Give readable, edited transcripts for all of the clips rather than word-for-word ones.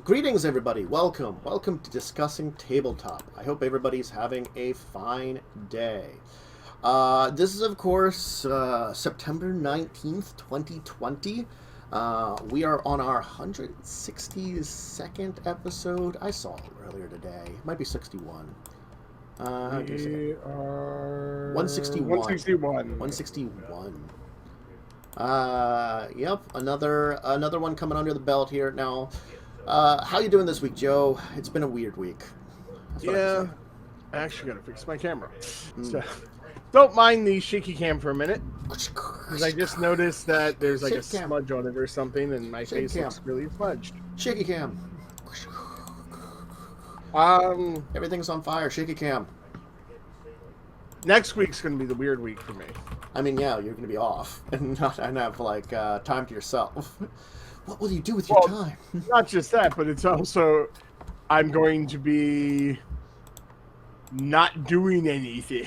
Greetings, everybody. Welcome to Discussing Tabletop. I hope everybody's having a fine day. This is, of course, September 19th, 2020. We are on our 162nd episode. I saw it earlier today. It might be 61. We are 161. 161. Yep, another one coming under the belt here. Now, how you doing this week, Joe? It's been a weird week. Yeah, I actually gotta fix my camera. So, don't mind the shaky cam for a minute, because I just noticed that there's like a smudge on it or something, and my face looks really smudged. Shaky cam. Everything's on fire. Shaky cam. Next week's gonna be the weird week for me. I mean, yeah, you're gonna be off and have like time to yourself. What will you do with your time? Not just that, but it's also I'm going to be not doing anything.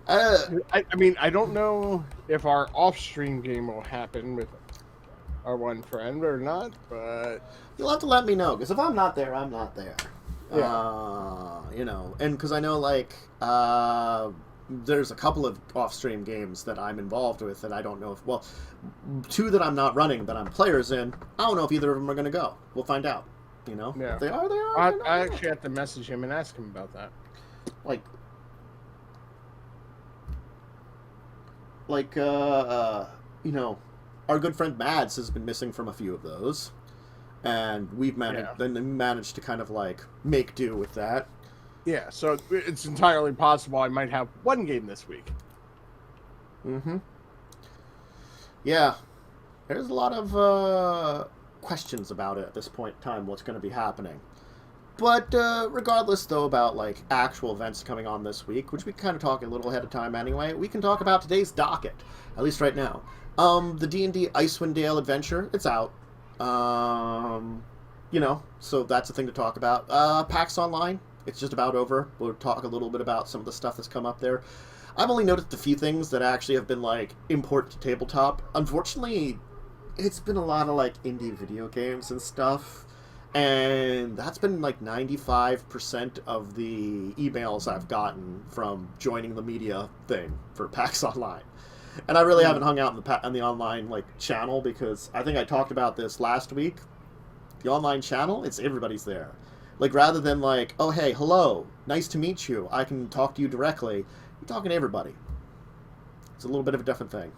I mean, I don't know if our off-stream game will happen with our one friend or not, but you'll have to let me know, because if I'm not there, I'm not there. Yeah. You know, and because I know, like, there's a couple of off-stream games that I'm involved with, and I don't know if, well, two that I'm not running that I'm players in, I don't know if either of them are going to go. We'll find out, you know? Yeah. If they are, they are. I actually have to message him and ask him about that. You know, our good friend Mads has been missing from a few of those, and we've managed to kind of, like, make do with that. Yeah, so it's entirely possible I might have one game this week. Mm-hmm. Yeah. There's a lot of questions about it at this point in time, what's going to be happening. But regardless, though, about, like, actual events coming on this week, which we kind of talk a little ahead of time anyway, we can talk about today's docket, at least right now. The D&D Icewind adventure, it's out. You know, so that's a thing to talk about. PAX Online, it's just about over. We'll talk a little bit about some of the stuff that's come up there. I've only noticed a few things that actually have been, like, important to tabletop. Unfortunately, it's been a lot of, like, indie video games and stuff. And that's been, like, 95% of the emails I've gotten from joining the media thing for PAX Online. And I really haven't hung out in the online, like, channel, because I think I talked about this last week. The online channel, it's everybody's there. Like, rather than, like, oh, hey, hello, nice to meet you, I can talk to you directly, you're talking to everybody. It's a little bit of a different thing.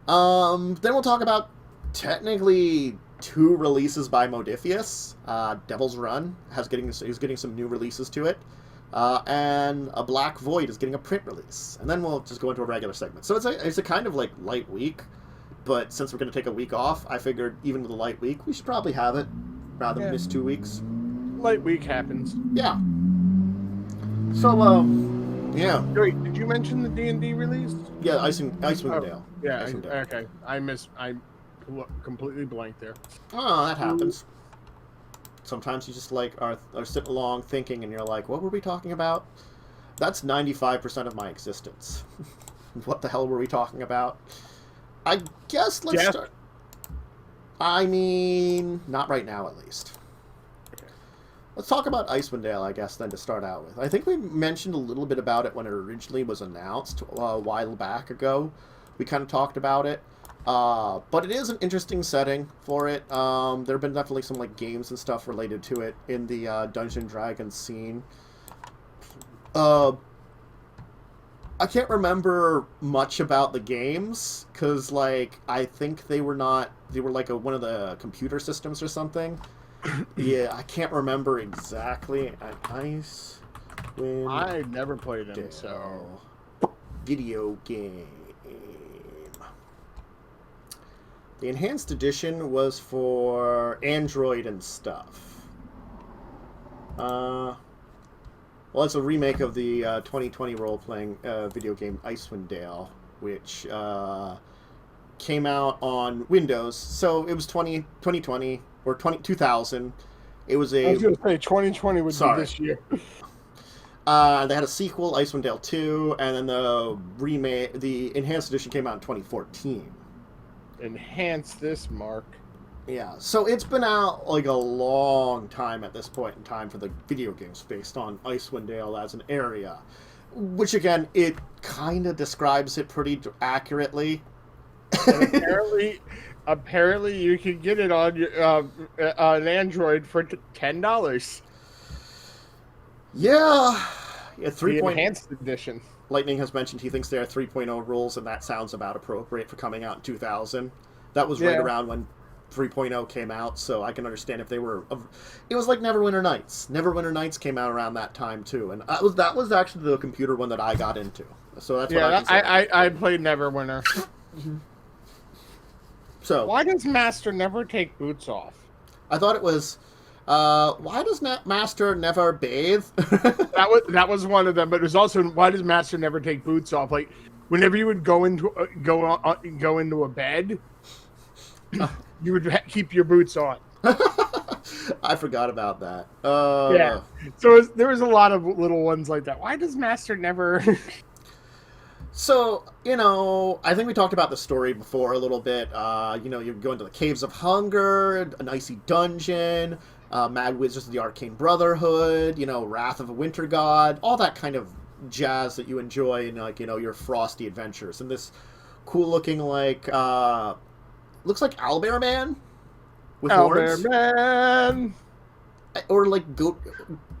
Then we'll talk about, technically, 2 releases by Modiphius. Devil's Run is getting some new releases to it. And A Black Void is getting a print release. And then we'll just go into a regular segment. So it's a kind of, like, light week. But since we're going to take a week off, I figured even with a light week, we should probably have it rather than miss 2 weeks. Light week happens. Yeah. So, yeah. Wait, did you mention the D&D release? Yeah, Icewind Dale. Yeah, okay. I completely blanked there. Oh, that happens. Sometimes you just, like, are sitting along thinking, and you're like, what were we talking about? That's 95% of my existence. What the hell were we talking about? I guess let's start. I mean, not right now, at least. Okay. Let's talk about Icewind Dale, I guess, then, to start out with. I think we mentioned a little bit about it when it originally was announced a while back ago. We kind of talked about it. But it is an interesting setting for it. There have been definitely some, like, games and stuff related to it in the Dungeons & Dragons scene. I can't remember much about the games, because, like, I think they were like one of the computer systems or something. Yeah, I can't remember exactly. Icewind I never played them, Dale so video game. The enhanced edition was for Android and stuff. Well, it's a remake of the 2020 role-playing video game Icewind Dale, which came out on Windows. So it was 2020 or 2000. It was a. I was going to say 2020 would be this year. They had a sequel, Icewind Dale 2, and then the enhanced edition came out in 2014. Enhance this, Mark. Yeah, so it's been out like a long time at this point in time for the video games based on Icewind Dale as an area, which again, it kind of describes it pretty accurately. And apparently, you can get it on an Android for $10. Yeah, the 3. Enhanced edition. Lightning has mentioned he thinks there are 3.0 rules, and that sounds about appropriate for coming out in 2000. That was right around when 3.0 came out, so I can understand if they were... It was like Neverwinter Nights. Neverwinter Nights came out around that time, too, and that was actually the computer one that I got into. So that's what I can say. I played Neverwinter. So why does Master never take boots off? I thought it was... why does Master never bathe? that was one of them, but it was also, why does Master never take boots off? Like, whenever you would go into a bed... you would keep your boots on. I forgot about that. Yeah. So there was a lot of little ones like that. Why does Master never... So, I think we talked about the story before a little bit. You go into the Caves of Hunger, an icy dungeon, Mad Wizards of the Arcane Brotherhood, Wrath of a Winter God, all that kind of jazz that you enjoy in, your frosty adventures. And this cool-looking, looks like Owlbear Man with horns. Owlbear Man! Or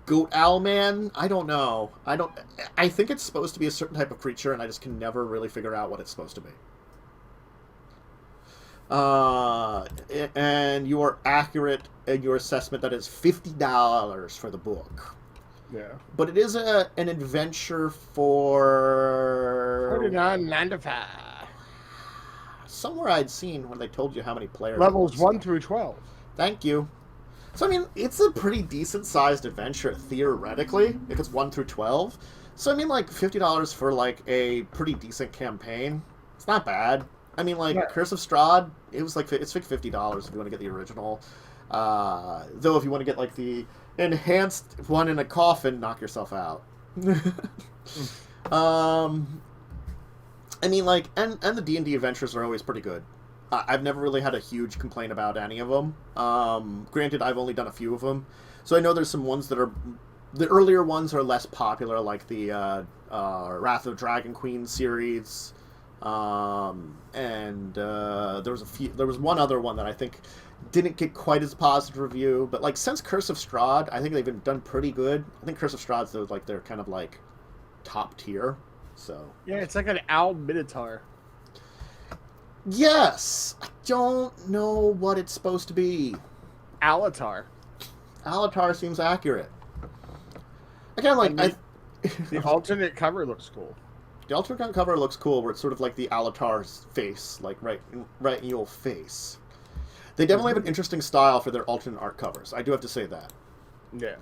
Goat Owl Man? I don't know. I think it's supposed to be a certain type of creature, and I just can never really figure out what it's supposed to be. And you are accurate in your assessment that it's $50 for the book. Yeah. But it is an adventure for... $49.95. Somewhere I'd seen when they told you how many players. Levels 1 through 12. Thank you. So, I mean, it's a pretty decent-sized adventure, theoretically, if it's 1 through 12. So, I mean, $50 for, a pretty decent campaign. It's not bad. I mean, Curse of Strahd, it's $50 if you want to get the original. Though, if you want to get, the enhanced one in a coffin, knock yourself out. I mean, and the D&D adventures are always pretty good. I've never really had a huge complaint about any of them. Granted, I've only done a few of them. So I know there's some ones that are... The earlier ones are less popular, like the Wrath of Dragon Queen series. And there was one other one that I think didn't get quite as positive review. But, since Curse of Strahd, I think they've been done pretty good. I think Curse of Strahd's, they're kind of, top tier. So yeah, it's like an owl minotaur. Yes, I don't know what it's supposed to be. Alatar. Alatar seems accurate. Again, the alternate cover looks cool. The alternate cover looks cool, where it's sort of like the Alatar's face, right in your face. They definitely have an interesting style for their alternate art covers. I do have to say that. Yeah.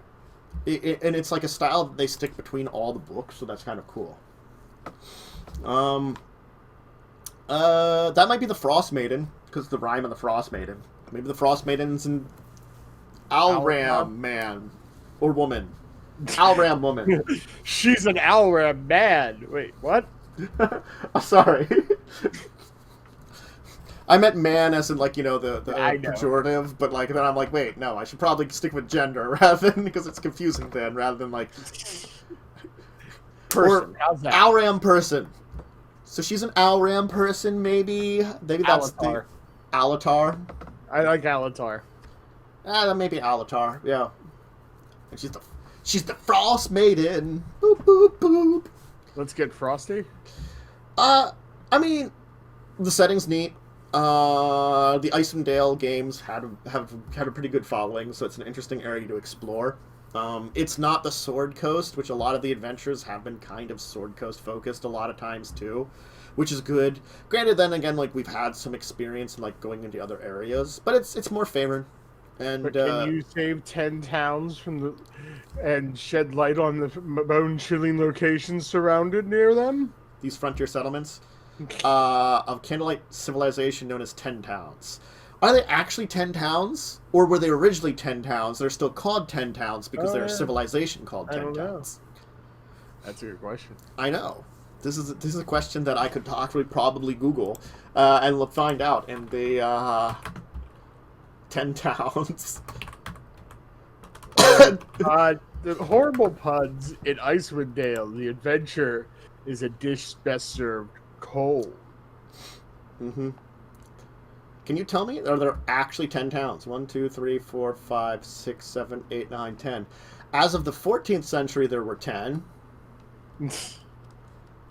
And it's like a style that they stick between all the books, so that's kind of cool. That might be the Frost Maiden, because the rhyme of the Frost Maiden. Maybe the Frost Maiden's an Alram man. Or woman. Alram woman. She's an Alram man. Wait, what? Oh, sorry. I meant man as in, the pejorative, but, then I'm like, wait, no, I should probably stick with gender rather than, because it's confusing then, rather than, person. How's that? Alram person. So she's an Alram person, maybe? Maybe that's Alatar. The... Alatar? I like Alatar. That may be Alatar, yeah. And she's the Frost Maiden. Boop, boop, boop. Let's get frosty. I mean, the setting's neat. The Icewind Dale games have a pretty good following, so it's an interesting area to explore. It's not the Sword Coast, which a lot of the adventures have been kind of Sword Coast focused a lot of times too, which is good. Granted, then again, we've had some experience in going into other areas, but it's more favored. And but can you save 10 towns and shed light on the bone-chilling locations surrounded near them? These frontier settlements of Candlelight civilization known as 10 towns. Are they actually 10 towns? Or were they originally 10 towns? They're still called 10 towns because they're a civilization called 10 towns. That's a good question. I know. This is a question that I could probably Google and find out. And 10 towns. The horrible puns in Icewind Dale. The adventure is a dish best served cold. Mm-hmm. Can you tell me, are there actually 10 towns? 1, 2, 3, 4, 5, 6, 7, 8, 9, 10. As of the 14th century, there were 10.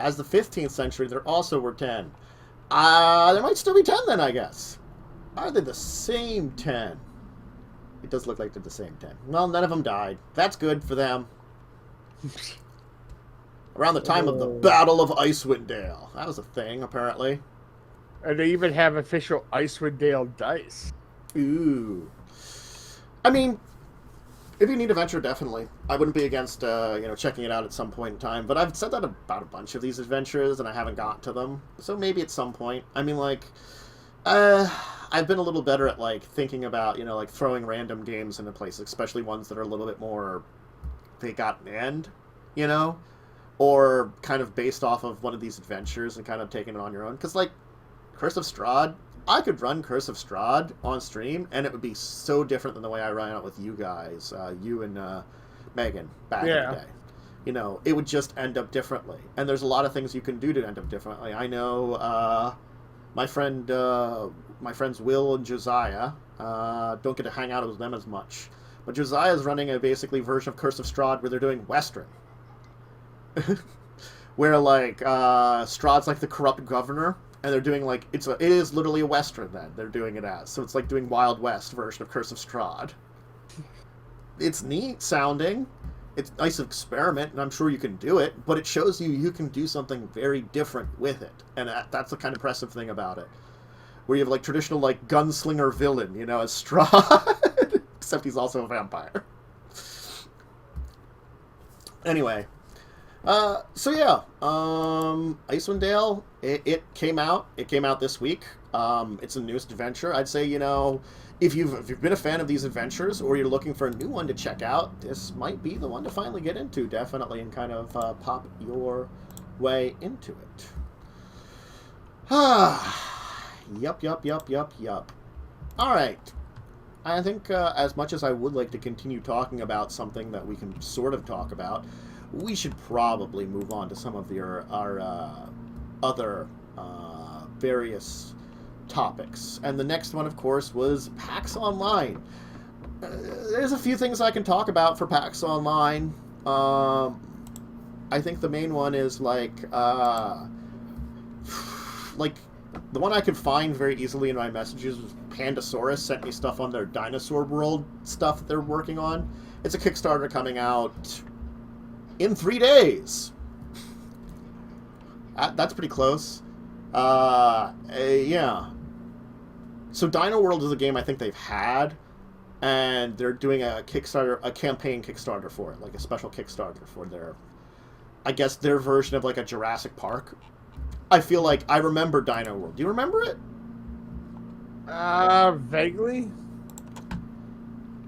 As the 15th century, there also were 10. There might still be 10 then, I guess. Are they the same 10? It does look like they're the same 10. Well, none of them died. That's good for them. Around the time of the Battle of Icewind Dale. That was a thing, apparently. And they even have official Icewind Dale dice. Ooh. I mean, if you need a venture, definitely. I wouldn't be against, checking it out at some point in time. But I've said that about a bunch of these adventures, and I haven't gotten to them. So maybe at some point. I mean, I've been a little better at, thinking about, throwing random games into places, especially ones that are a little bit more, they got an end, or kind of based off of one of these adventures and kind of taking it on your own. Because, Curse of Strahd, I could run Curse of Strahd on stream, and it would be so different than the way I ran it with you guys, you and Megan, back in the day. It would just end up differently. And there's a lot of things you can do to end up differently. I know my friends Will and Josiah, don't get to hang out with them as much. But Josiah is running a basically version of Curse of Strahd where they're doing Western. Where, Strahd's the corrupt governor, and they're doing, it is literally a Western, then, they're doing it as. So it's like doing Wild West version of Curse of Strahd. It's neat sounding. It's a nice experiment, and I'm sure you can do it, but it shows you can do something very different with it. And that's the kind of impressive thing about it. Where you have, traditional, gunslinger villain, as Strahd. Except he's also a vampire. Anyway. Icewind Dale, it came out. It came out this week. It's the newest adventure. I'd say, if you've been a fan of these adventures, or you're looking for a new one to check out, this might be the one to finally get into, definitely, and kind of pop your way into it. Yup. All right. I think as much as I would like to continue talking about something that we can sort of talk about, we should probably move on to some of our other various topics. And the next one, of course, was PAX Online. There's a few things I can talk about for PAX Online. I think the main one is the one I could find very easily in my messages was Pandasaurus sent me stuff on their Dinosaur World stuff that they're working on. It's a Kickstarter coming out in 3 days. That's pretty close. Yeah. So Dino World is a game I think they've had, and they're doing a campaign Kickstarter for it, a special Kickstarter for their version of a Jurassic Park. I feel like I remember Dino World. Do you remember it? Vaguely.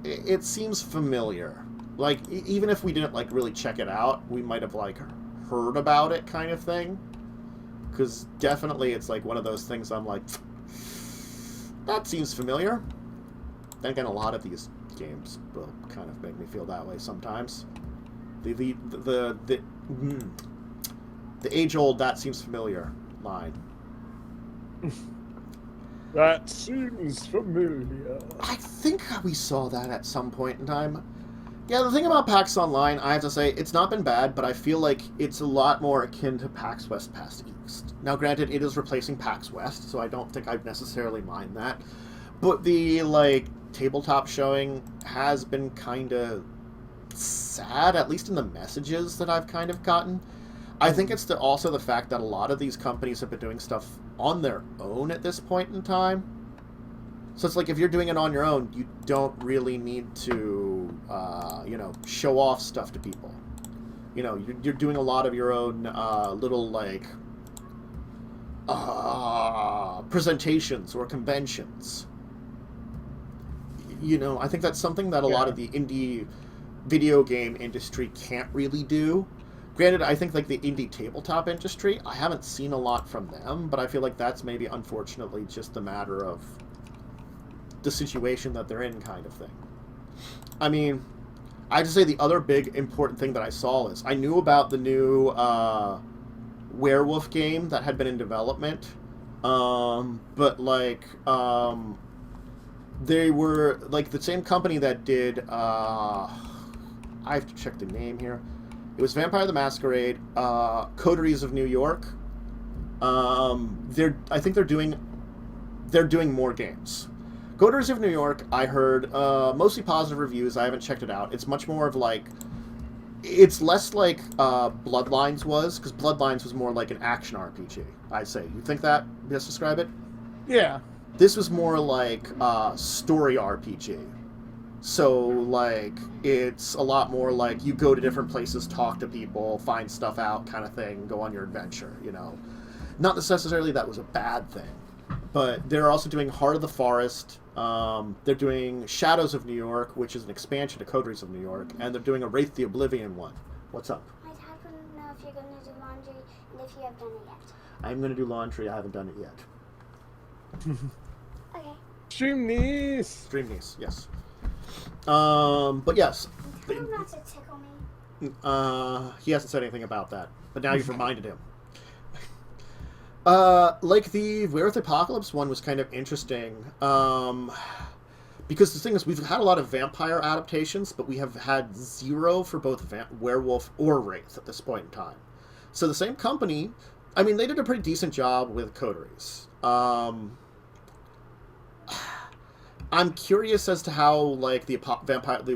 It seems familiar. Even if we didn't really check it out, we might have heard about it, kind of thing. Because definitely it's one of those things I'm that seems familiar. Then again, a lot of these games will kind of make me feel that way sometimes. The age-old "that seems familiar" line. That seems familiar. I think we saw that at some point in time. Yeah, the thing about PAX Online, I have to say, it's not been bad, but I feel like it's a lot more akin to PAX West past East. Now, granted, it is replacing PAX West, so I don't think I'd necessarily mind that. But the, tabletop showing has been kind of sad, at least in the messages that I've kind of gotten. I think it's also the fact that a lot of these companies have been doing stuff on their own at this point in time. So it's if you're doing it on your own, you don't really need to, show off stuff to people. You're doing a lot of your own little, presentations or conventions. I think that's something that a lot of the indie video game industry can't really do. Granted, I think the indie tabletop industry, I haven't seen a lot from them, but I feel like that's maybe unfortunately just a matter of the situation that they're in, kind of thing. I mean, I have to say the other big important thing that I saw is I knew about the new werewolf game that had been in development, but like they were like the same company that did I have to check the name here. It was Vampire the Masquerade, Coteries of New York. I think they're doing more games. Coteries of New York, I heard mostly positive reviews. I haven't checked it out. It's much more of like, it's less like Bloodlines was, because Bloodlines was more like an action RPG, I'd say. You think that? Best describe it? Yeah. This was more like story RPG. So, like, it's a lot more like you go to different places, talk to people, find stuff out kind of thing, go on your adventure, you know. Not necessarily that was a bad thing. But they're also doing Heart of the Forest. They're doing Shadows of New York, which is an expansion to Coteries of New York. And they're doing a Wraith the Oblivion one. What's up? My dad wouldn't know if you're going to do laundry and if you have done it yet. I'm going to do laundry. I haven't done it yet. Okay. Stream niece. Stream niece, yes. But yes. Tell him not to tickle me. He hasn't said anything about that. But now you've reminded him. Like the Werewolf Apocalypse one was kind of interesting, because the thing is, we've had a lot of vampire adaptations, but we have had zero for both werewolf or wraith at this point in time. So the same company, I mean, they did a pretty decent job with Coteries. I'm curious as to how, like, the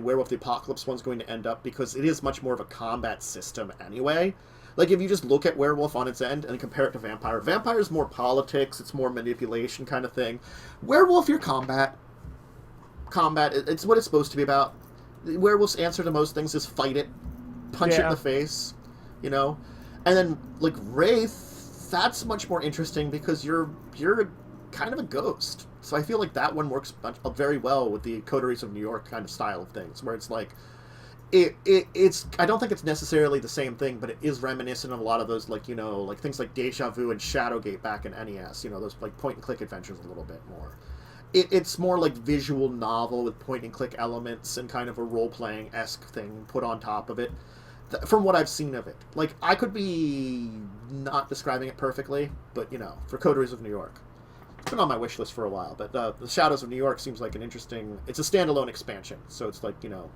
Werewolf the Apocalypse one's going to end up, because it is much more of a combat system anyway. Like, if you just look at Werewolf on its end and compare it to Vampire, Vampire is more politics, it's more manipulation kind of thing. Werewolf, you're combat. Combat, it's what it's supposed to be about. Werewolf's answer to most things is fight it, punch it in the face, you know? And then, like, Wraith, that's much more interesting because you're kind of a ghost. So I feel like that one works very well with the Coteries of New York kind of style of things, where it's like, it's I don't think it's necessarily the same thing, but it is reminiscent of a lot of those, like, you know, like things like Deja Vu and Shadowgate back in NES, you know, those like point and click adventures a little bit more. It's more like visual novel with point and click elements and kind of a role-playing-esque thing put on top of it, from what I've seen of it. Like, I could be not describing it perfectly, but, you know, for Coteries of New York. It's been on my wish list for a while, but the Shadows of New York seems like an interesting... It's a standalone expansion, so it's like, you know...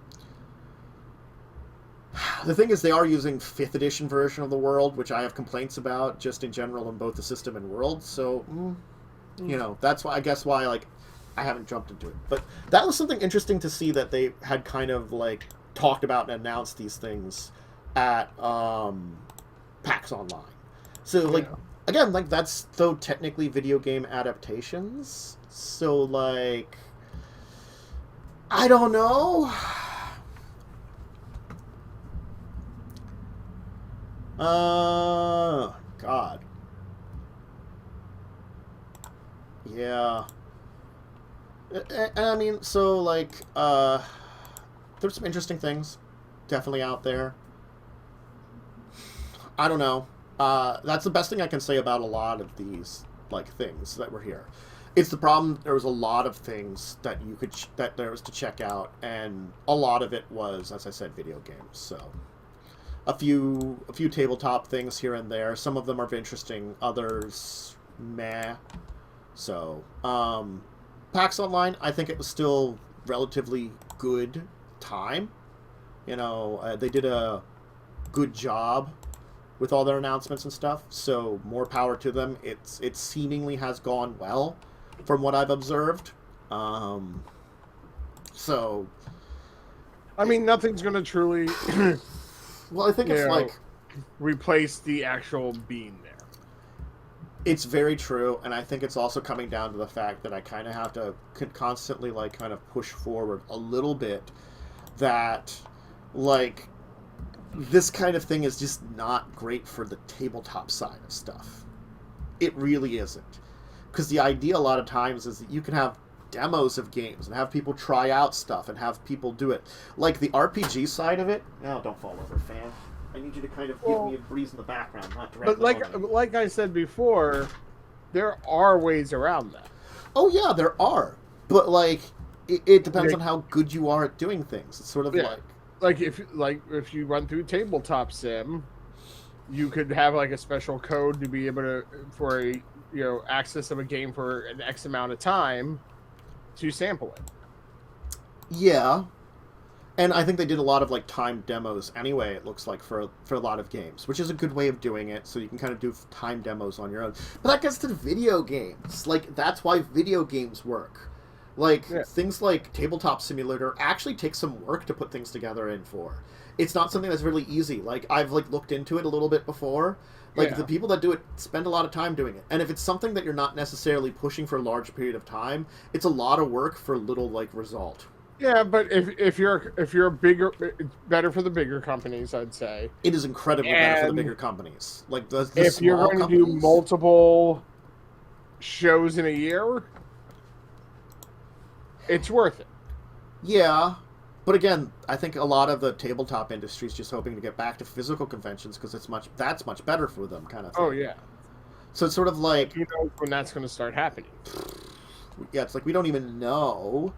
The thing is, they are using 5th edition version of the world, which I have complaints about, just in general in both the system and world, so, you know, that's why, I guess why, like, I haven't jumped into it. But that was something interesting to see that they had kind of, like, talked about and announced these things at PAX Online. So, like, again, like, that's, though, technically video game adaptations, so, like, I don't know... God. Yeah. And I mean, so, like, there's some interesting things definitely out there. I don't know. That's the best thing I can say about a lot of these, like, things that were here. It's the problem, there was a lot of things that you could, that there was to check out, and a lot of it was, as I said, video games, so... A few tabletop things here and there. Some of them are interesting. Others, meh. So, PAX Online, I think it was still relatively good time. You know, they did a good job with all their announcements and stuff. So, more power to them. It seemingly has gone well, from what I've observed. So, I mean, nothing's going to truly... Well, I think it's like... replace the actual being there. It's very true, and I think it's also coming down to the fact that I kind of have to constantly, like, kind of push forward a little bit that, like, this kind of thing is just not great for the tabletop side of stuff. It really isn't. Because the idea a lot of times is that you can have demos of games and have people try out stuff and have people do it. Like the RPG side of it. No, don't fall over, fan. I need you to kind of give me a breeze in the background, not directly. But like I said before, there are ways around that. Oh yeah, there are. But like, it depends on how good you are at doing things. It's sort of like if you run through tabletop sim, you could have like a special code to be able to for a access of a game for an X amount of time to sample it. Yeah. And I think they did a lot of like timed demos anyway, it looks like, for a lot of games, which is a good way of doing it, so you can kind of do timed demos on your own. But that gets to the video games. Like, that's why video games work. Like, things like Tabletop Simulator actually take some work to put things together in for. It's not something that's really easy. Like, I've like looked into it a little bit before. Like, the people that do it spend a lot of time doing it. And if it's something that you're not necessarily pushing for a large period of time, it's a lot of work for little, like, result. Yeah, but if you're bigger, it's better for the bigger companies, I'd say. It is incredibly better for the bigger companies. Like the if you're going to do multiple shows in a year, it's worth it. Yeah, but again, I think a lot of the tabletop industry is just hoping to get back to physical conventions because that's much better for them, kind of thing. Oh yeah. So it's sort of like, who knows when that's going to start happening? Yeah, it's like we don't even know.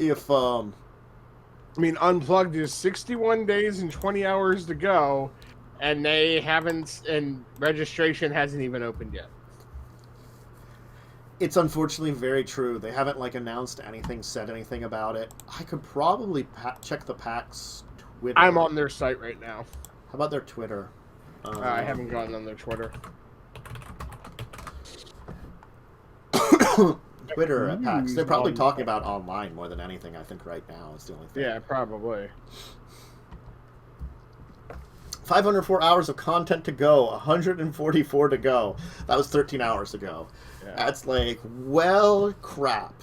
If I mean, Unplugged is 61 days and 20 hours to go, and and registration hasn't even opened yet. It's unfortunately very true. They haven't like announced anything, said anything about it. I could probably check the PAX Twitter. I'm on their site right now. How about their Twitter? I haven't gotten on their Twitter. Twitter at PAX. They're probably talking about online more than anything, I think, right now is the only thing. Yeah, probably. 504 hours of content to go, 144 to go. That was 13 hours ago. Yeah. That's like, well, crap.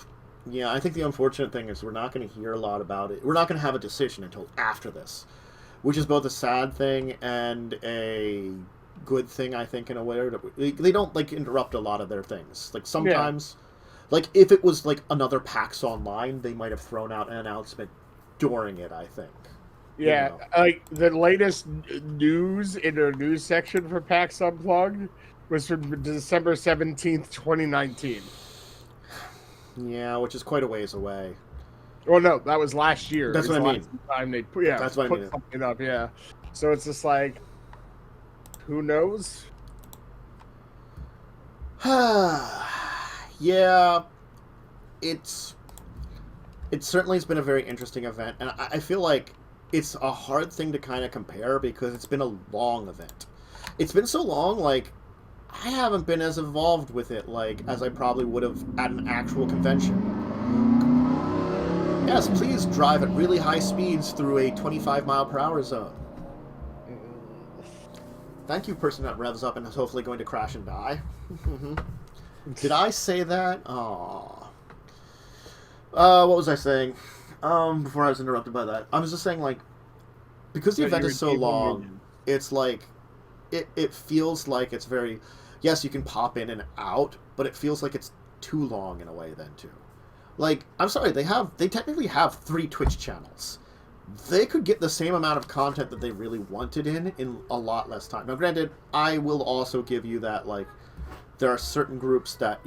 Yeah, I think the unfortunate thing is we're not going to hear a lot about it. We're not going to have a decision until after this, which is both a sad thing and a good thing, I think, in a way. They don't, like, interrupt a lot of their things. Like, sometimes... Yeah. Like, if it was, like, another PAX Online, they might have thrown out an announcement during it, I think. Yeah, like, the latest news in their news section for PAX Unplugged was from December 17th, 2019. Yeah, which is quite a ways away. Well, no, that was last year. That's what I mean. Time they put something up, yeah. So it's just like, who knows? Yeah, it certainly has been a very interesting event, and I feel like it's a hard thing to kind of compare because it's been a long event. It's been so long, like, I haven't been as involved with it, like, as I probably would have at an actual convention. Yes, please drive at really high speeds through a 25-mile-per-hour zone. Thank you, person that revs up and is hopefully going to crash and die. Did I say that? Aww. What was I saying? Before I was interrupted by that. I was just saying, like, because the event is so long, it's like, it feels like it's very... Yes, you can pop in and out, but it feels like it's too long in a way then, too. Like, I'm sorry, they technically have 3 Twitch channels. They could get the same amount of content that they really wanted in a lot less time. Now, granted, I will also give you that, like, there are certain groups that,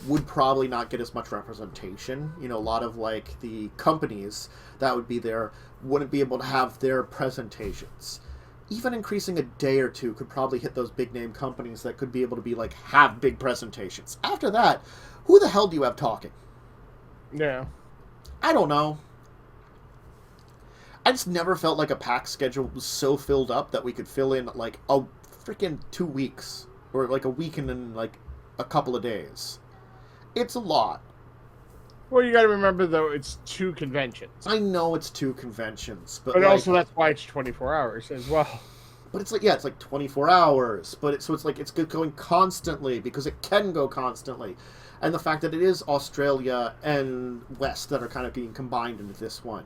would probably not get as much representation. A lot of, like, the companies that would be there wouldn't be able to have their presentations. Even increasing a day or two could probably hit those big-name companies that could be able to be, like, have big presentations. After that, who the hell do you have talking? Yeah. I don't know. I just never felt like a PAX schedule was so filled up that we could fill in, like, a freaking 2 weeks. Or, like, a week and then, like, a couple of days. It's a lot. Well, you gotta remember, though, it's 2 conventions. I know it's 2 conventions, but like, also that's why it's 24 hours as well. But it's like, yeah, it's like 24 hours. But it's like, it's going constantly, because it can go constantly. And the fact that it is Australia and West that are kind of being combined into this one.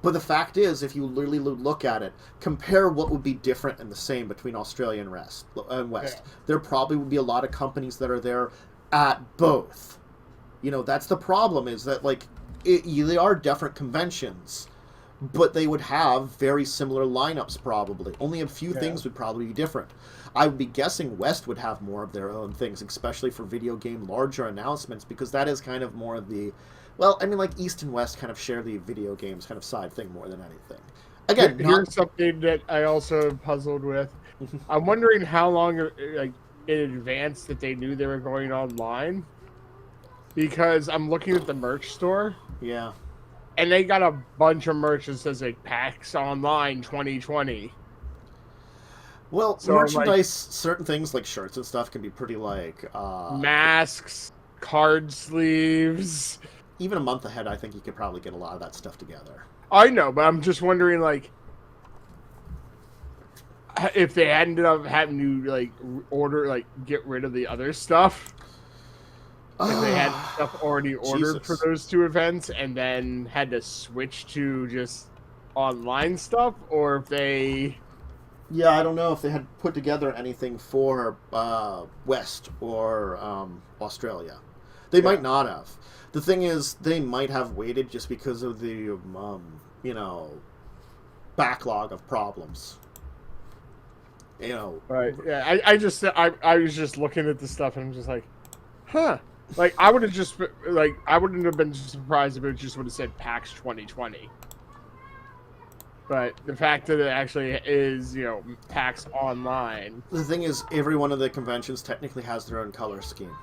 But the fact is, if you literally look at it, compare what would be different and the same between Australia and West. Yeah. There probably would be a lot of companies that are there at both. That's the problem, is that, like, they are different conventions. but they would have very similar lineups probably. Only a few things would probably be different. I would be guessing West would have more of their own things, especially for video game larger announcements, because that is kind of more of the... Well, I mean, like, East and West kind of share the video games kind of side thing more than anything. Again, here's something that I also puzzled with. I'm wondering how long, like, in advance that they knew they were going online, because I'm looking at the merch store. Yeah. And they got a bunch of merch that says, like, PAX Online 2020. Well, so, merchandise, like, certain things like shirts and stuff can be pretty, like... masks, card sleeves. Even a month ahead, I think you could probably get a lot of that stuff together. I know, but I'm just wondering, like, if they ended up having to, like, order, like, get rid of the other stuff. If they had stuff already ordered for those two events and then had to switch to just online stuff, or if they... Yeah, I don't know if they had put together anything for West or Australia. They might not have. The thing is, they might have waited just because of the, you know, backlog of problems. You know. Right. Yeah. I was just looking at the stuff and I'm just like, huh. Like, I would have just, like, I wouldn't have been surprised if it just would have said PAX 2020. But the fact that it actually is, you know, PAX Online. The thing is, every one of the conventions technically has their own color scheme.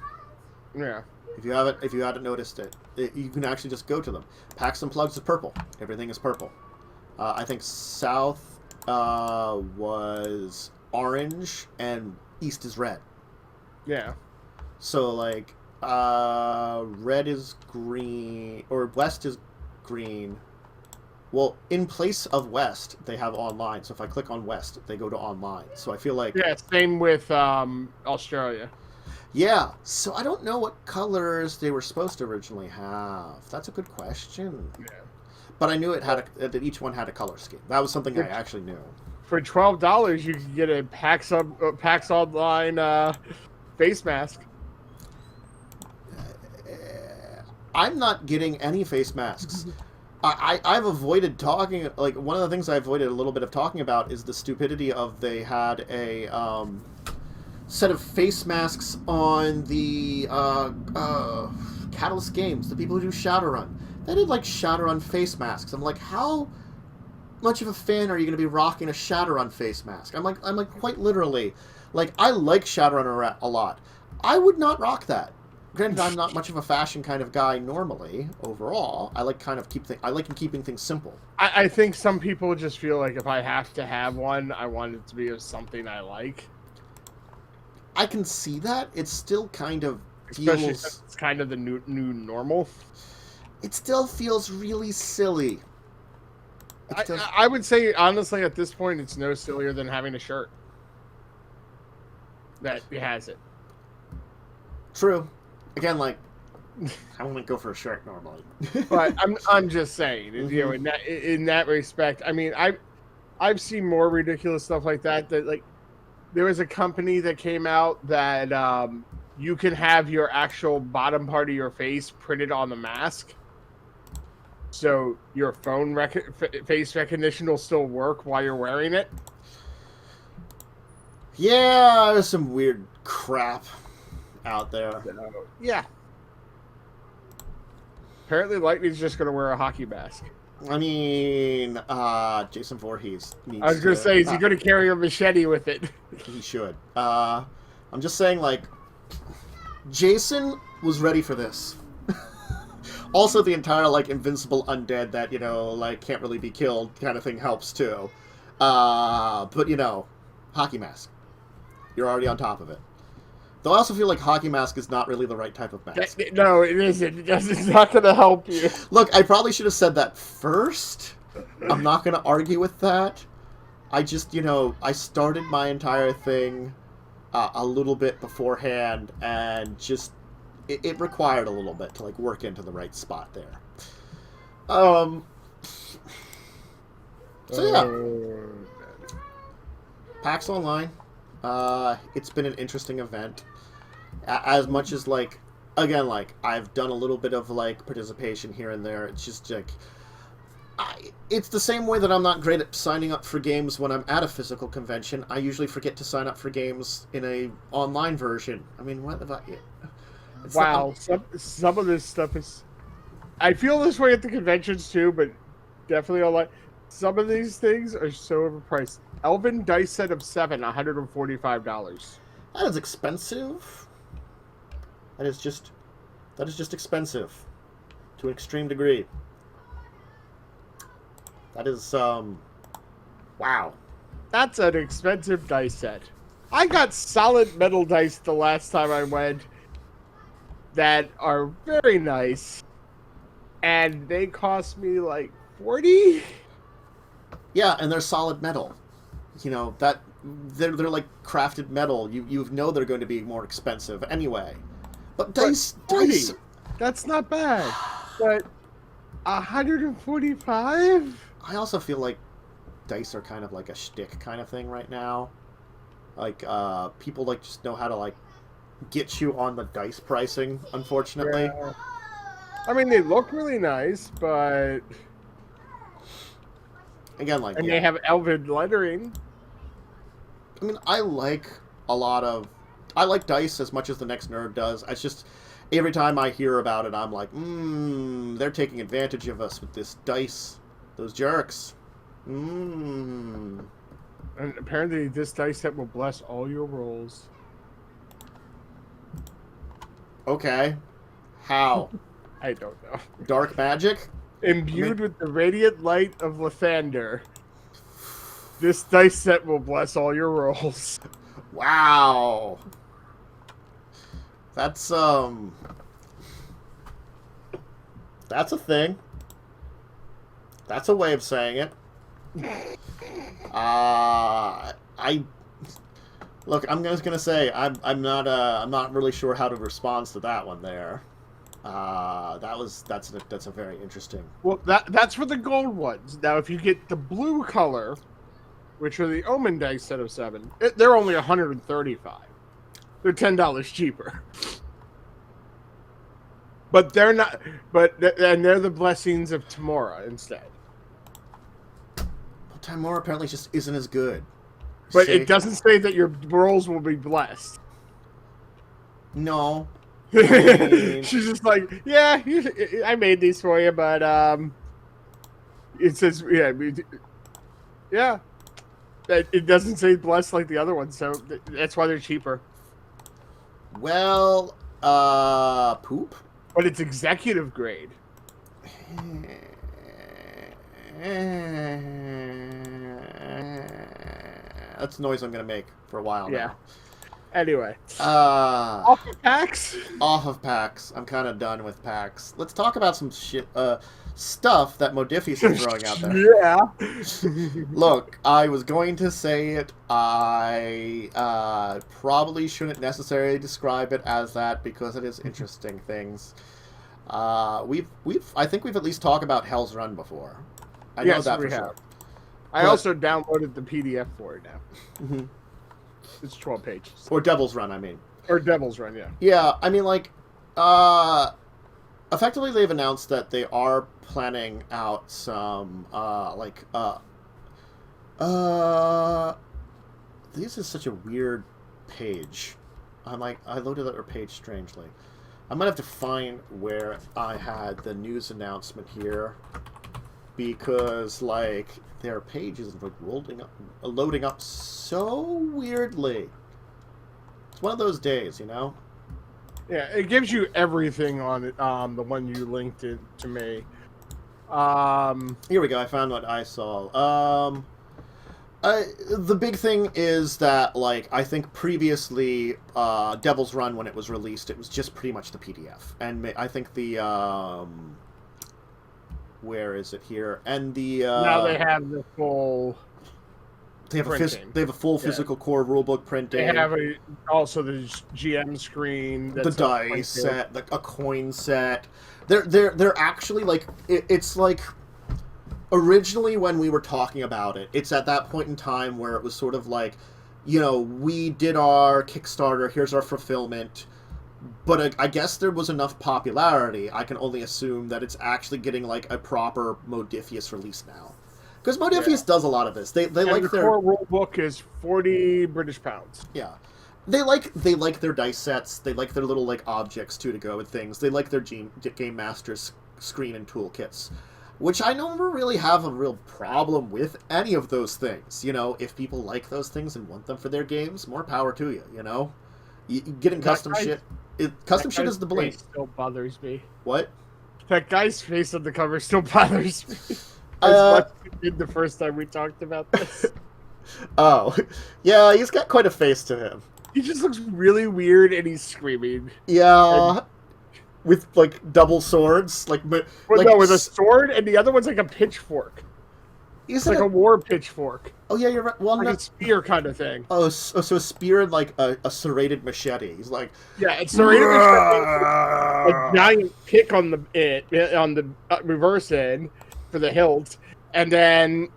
Yeah. If you hadn't noticed it, you can actually just go to them. PAX Unplugged is purple. Everything is purple. I think South was orange and East is red. Yeah. So, like, red is green, or West is green. Well, in place of West, they have online. So if I click on West, they go to online. So I feel like... Yeah, same with Australia. Yeah, so I don't know what colors they were supposed to originally have. That's a good question. Yeah. But I knew it had that each one had a color scheme. That was something I actually knew. For $12, you can get a PAX Online face mask. I'm not getting any face masks. I've avoided talking, like, one of the things I avoided a little bit of talking about is the stupidity of they had a set of face masks on the Catalyst Games, the people who do Shadowrun. They did, like, Shadowrun face masks. I'm like, how much of a fan are you going to be rocking a Shadowrun face mask? I'm like, quite literally, like, I like Shadowrun a lot. I would not rock that. Granted, I'm not much of a fashion kind of guy normally. Overall, I like keeping things simple. I think some people just feel like if I have to have one, I want it to be of something I like. I can see that. It still kind of Especially feels... since it's kind of the new normal. It still feels really silly. I would say, honestly, at this point, it's no sillier than having a shirt that has it. True. Again, like, I wouldn't go for a shirt normally. But I'm just saying, you know, in that respect, I mean, I've seen more ridiculous stuff like that. That, like, there was a company that came out that you can have your actual bottom part of your face printed on the mask, so your phone face recognition will still work while you're wearing it. Yeah, there's some weird crap out there. Yeah. Apparently, Lightning's just going to wear a hockey mask. I mean, Jason Voorhees needs I was going to say, is he going to carry a machete with it? He should. I'm just saying, like, Jason was ready for this. Also, the entire, like, invincible undead that, you know, like, can't really be killed kind of thing helps, too. But, you know, hockey mask. You're already on top of it. Though I also feel like hockey mask is not really the right type of mask. No, it isn't. It's not going to help you. Look, I probably should have said that first. I'm not going to argue with that. I just, you know, I started my entire thing a little bit beforehand, and just, it required a little bit to, like, work into the right spot there. So, yeah. PAX Online. It's been an interesting event. As much as, like, again, like, I've done a little bit of, like, participation here and there. It's just, like, It's the same way that I'm not great at signing up for games when I'm at a physical convention. I usually forget to sign up for games in a online version. I mean, what about you? Wow, some of this stuff is... I feel this way at the conventions too, but definitely online. Some of these things are so overpriced. Elven dice set of 7, $145. That is expensive. That is just expensive to an extreme degree. That is wow. That's an expensive dice set. I got solid metal dice the last time I went that are very nice, and they cost me like 40. Yeah, and they're solid metal. You know, that they're like crafted metal. You know they're going to be more expensive anyway. But dice, that's not bad. But 145? I also feel like dice are kind of like a shtick kind of thing right now. Like people like just know how to like get you on the dice pricing, unfortunately. Yeah. I mean, they look really nice, but again, like, and they have elven lettering. I mean, I like dice as much as the next nerd does. It's just every time I hear about it, I'm like, they're taking advantage of us with this dice. Those jerks. And apparently this dice set will bless all your rolls. Okay. How? I don't know. Dark magic? Imbued with the radiant light of Lathander, this dice set will bless all your rolls. Wow. That's a thing. That's a way of saying it. Look, I'm just gonna say I'm not really sure how to respond to that one there. That's a very interesting. Well, that's for the gold ones. Now, if you get the blue color, which are the Omen dice set of 7, they're only $135. They're $10 cheaper. But they're not. And they're the blessings of Tamora instead. Well, Tamora apparently just isn't as good. But it doesn't say that your rolls will be blessed. No. She's just like, yeah, I made these for you, but it says, yeah. It doesn't say blessed like the other ones, so that's why they're cheaper. Well, poop. But it's executive grade. That's the noise I'm gonna make for a while now. Yeah. Anyway. Off of PAX? Off of PAX. I'm kind of done with PAX. Let's talk about some shit, stuff that Modiphius is throwing out there. Yeah. Look, I was going to say it. I probably shouldn't necessarily describe it as that because it is interesting things. I think we've at least talked about Hell's Run before. I know that for sure. I also downloaded the PDF for it now. Mm-hmm. It's 12 pages. Or Devil's Run, I mean. Or Devil's Run, yeah. Yeah, I mean, like, effectively they've announced that they are planning out some, this is such a weird page. I loaded up our page strangely. I might have to find where I had the news announcement here. Because, like, their page is like loading up so weirdly. It's one of those days, you know? Yeah, it gives you everything on it, the one you linked it to me. Here we go, I found what I saw. The big thing is that, like, I think previously, Devil's Run, when it was released, it was just pretty much the PDF. And I think the, where is it here? And the now they have the full. They have a full physical core rulebook printing. They have also the GM screen. The dice set, a coin set. They're actually like it's like originally when we were talking about it. It's at that point in time where it was sort of like, you know, we did our Kickstarter. Here's our fulfillment. But I guess there was enough popularity. I can only assume that it's actually getting like a proper Modiphius release now, because Modiphius does a lot of this. They like the their core rule book is 40 British pounds. Yeah. They like their dice sets. They like their little like objects too to go with things. They like their Game Master's screen and toolkits, which I never really have a real problem with any of those things. You know, if people like those things and want them for their games, more power to you. You know, getting custom shit. Custom shit is the blame. Still bothers me. What? That guy's face on the cover still bothers me. As much as it did the first time we talked about this. Oh, yeah, he's got quite a face to him. He just looks really weird, and he's screaming. Yeah, with like double swords, like no, with a sword, and the other one's like a pitchfork. It's like a war pitchfork. Oh yeah, you're right. Well, like a spear kind of thing. Oh, so a spear and like a serrated machete. He's like, yeah, it's serrated machete. A giant pick on the reverse end for the hilt, and then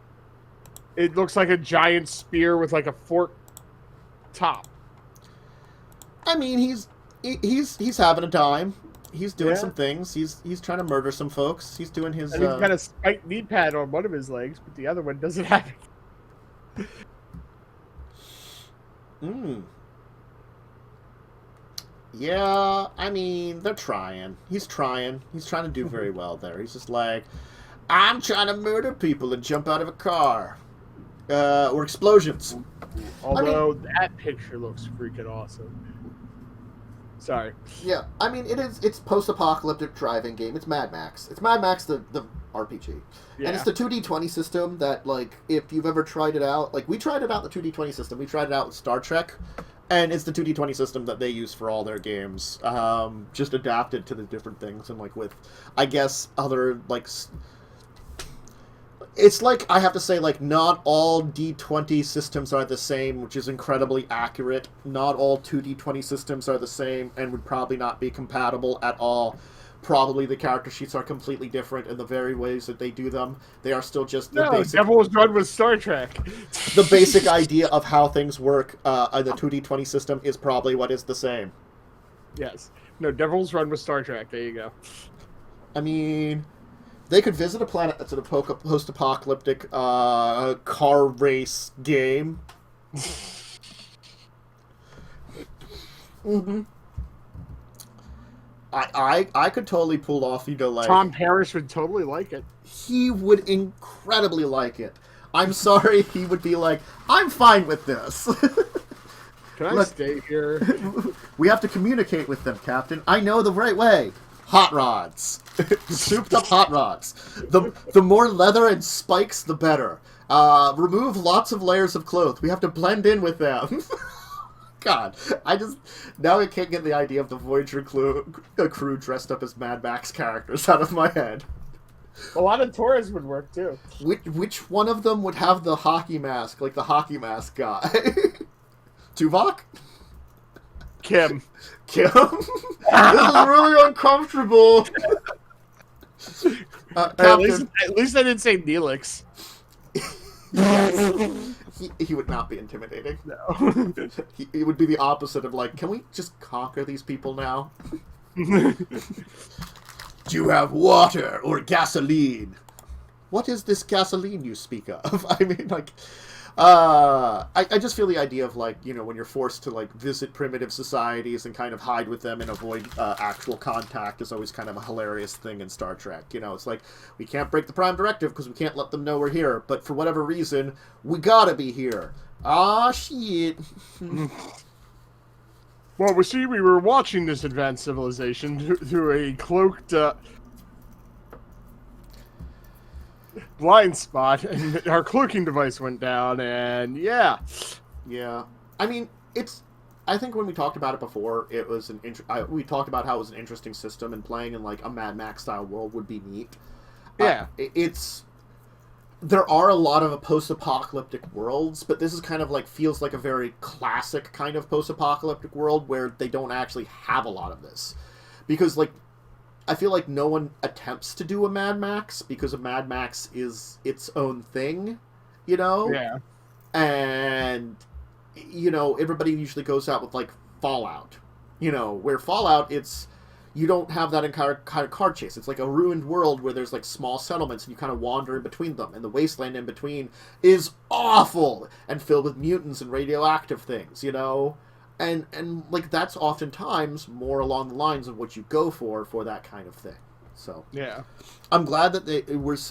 it looks like a giant spear with like a fork top. I mean, he's having a time. He's doing some things. He's trying to murder some folks. He's doing his. And he's got a spiked knee pad on one of his legs, but the other one doesn't have it. Yeah, I mean, they're trying. He's trying. He's trying to do very well there. He's just like, I'm trying to murder people and jump out of a car. Or explosions. Although that picture looks freaking awesome. Sorry. Yeah, I mean, it's post-apocalyptic driving game. It's Mad Max. It's Mad Max, the RPG. Yeah. And it's the 2D20 system that, like, if you've ever tried it out, like, we tried it out, the 2D20 system. We tried it out with Star Trek, and it's the 2D20 system that they use for all their games. Just adapted to the different things, and, like, with, I guess, other, like... It's like, I have to say, like, not all D20 systems are the same, which is incredibly accurate. Not all 2D20 systems are the same, and would probably not be compatible at all. Probably the character sheets are completely different in the very ways that they do them. They are still just the basic... Devil's Run with Star Trek. The basic idea of how things work in the 2D20 system is probably what is the same. Yes. No, Devil's Run with Star Trek. There you go. I mean... They could visit a planet that's in a post-apocalyptic car race game. Mm-hmm. I could totally pull off, you know, like... Tom Paris would totally like it. He would incredibly like it. I'm sorry, he would be like, I'm fine with this. Can I stay here? We have to communicate with them, Captain. I know the right way. Hot rods. Souped up hot rods. The more leather and spikes, the better. Remove lots of layers of clothes. We have to blend in with them. God, now I can't get the idea of the Voyager crew dressed up as Mad Max characters out of my head. A lot of tourists would work, too. Which one of them would have the hockey mask, like the hockey mask guy? Tuvok? Kim. This is really uncomfortable. At least I didn't say Neelix. Yes. He would not be intimidating. No. He would be the opposite of like, can we just conquer these people now? Do you have water or gasoline? What is this gasoline you speak of? I mean, like... I just feel the idea of, like, you know, when you're forced to, like, visit primitive societies and kind of hide with them and avoid actual contact is always kind of a hilarious thing in Star Trek. You know, it's like, we can't break the Prime Directive because we can't let them know we're here, but for whatever reason, we gotta be here. Ah, shit. Well, we were watching this advanced civilization through a cloaked... blind spot, and our cloaking device went down, and yeah. I mean, I think when we talked about it before, it was we talked about how it was an interesting system, and playing in like a Mad Max style world would be neat. Yeah, there are a lot of post-apocalyptic worlds, but this is kind of like feels like a very classic kind of post-apocalyptic world where they don't actually have a lot of this, because like. I feel like no one attempts to do a Mad Max because a Mad Max is its own thing, you know? Yeah. And, you know, everybody usually goes out with, like, Fallout. You know, where Fallout, you don't have that entire kind of card chase. It's like a ruined world where there's like small settlements and you kind of wander in between them, and the wasteland in between is awful and filled with mutants and radioactive things, you know? And like that's oftentimes more along the lines of what you go for that kind of thing. So yeah, I'm glad that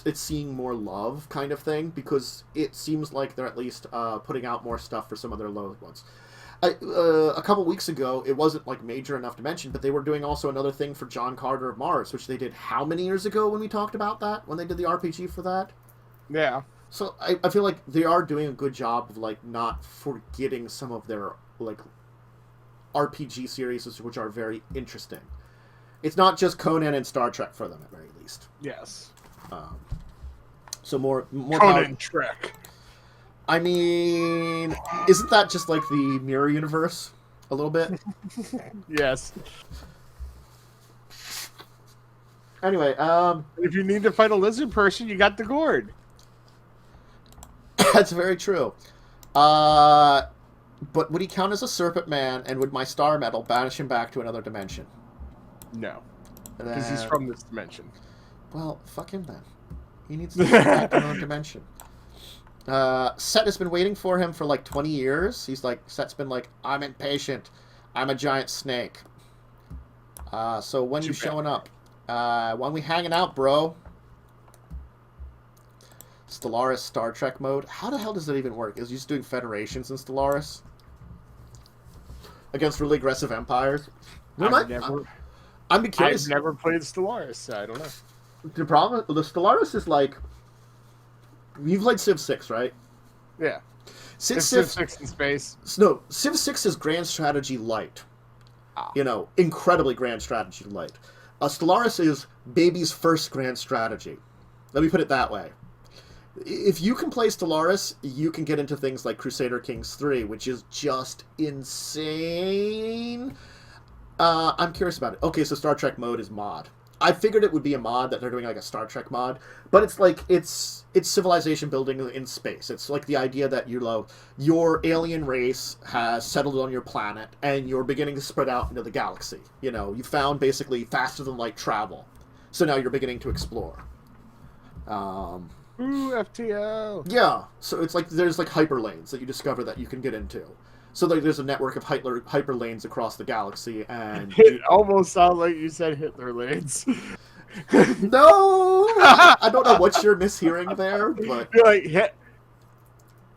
it's seeing more love kind of thing, because it seems like they're at least putting out more stuff for some of their low ones. A couple weeks ago, it wasn't like major enough to mention, but they were doing also another thing for John Carter of Mars, which they did how many years ago when we talked about that, when they did the RPG for that? Yeah. So I feel like they are doing a good job of like not forgetting some of their like RPG series, which are very interesting. It's not just Conan and Star Trek for them, at very least. Yes. So more Conan Trek. I mean, isn't that just like the mirror universe a little bit? Yes. Anyway, if you need to fight a lizard person, you got the gourd. That's very true. But would he count as a serpent man, and would my star medal banish him back to another dimension? No. Because he's from this dimension. Well, fuck him then. He needs to go back to another dimension. Set has been waiting for him for like 20 years. Set's been like, I'm impatient. I'm a giant snake. So when you showing up? When we hanging out, bro? Stellaris Star Trek mode. How the hell does that even work? Is he just doing federations in Stellaris? Against really aggressive empires? I'm curious. I've never played Stellaris, so I don't know. The Stellaris is like... You've played Civ 6, right? Yeah. Civ 6 in space. No, Civ 6 is Grand Strategy Light. You know, incredibly Grand Strategy Light. Stellaris is baby's first Grand Strategy. Let me put it that way. If you can play Stellaris, you can get into things like Crusader Kings 3, which is just insane. I'm curious about it. Okay, so Star Trek mode is mod. I figured it would be a mod, that they're doing like a Star Trek mod, but it's like it's civilization building in space. It's like the idea that your alien race has settled on your planet and you're beginning to spread out into the galaxy. You know, you found basically faster than light travel, so now you're beginning to explore. Ooh, FTL. Yeah, so it's like there's like hyperlanes that you discover that you can get into. So like, there's a network of hyperlanes across the galaxy, and it almost sounded like you said Hitler lanes. No, I don't know what you're mishearing there, but you're like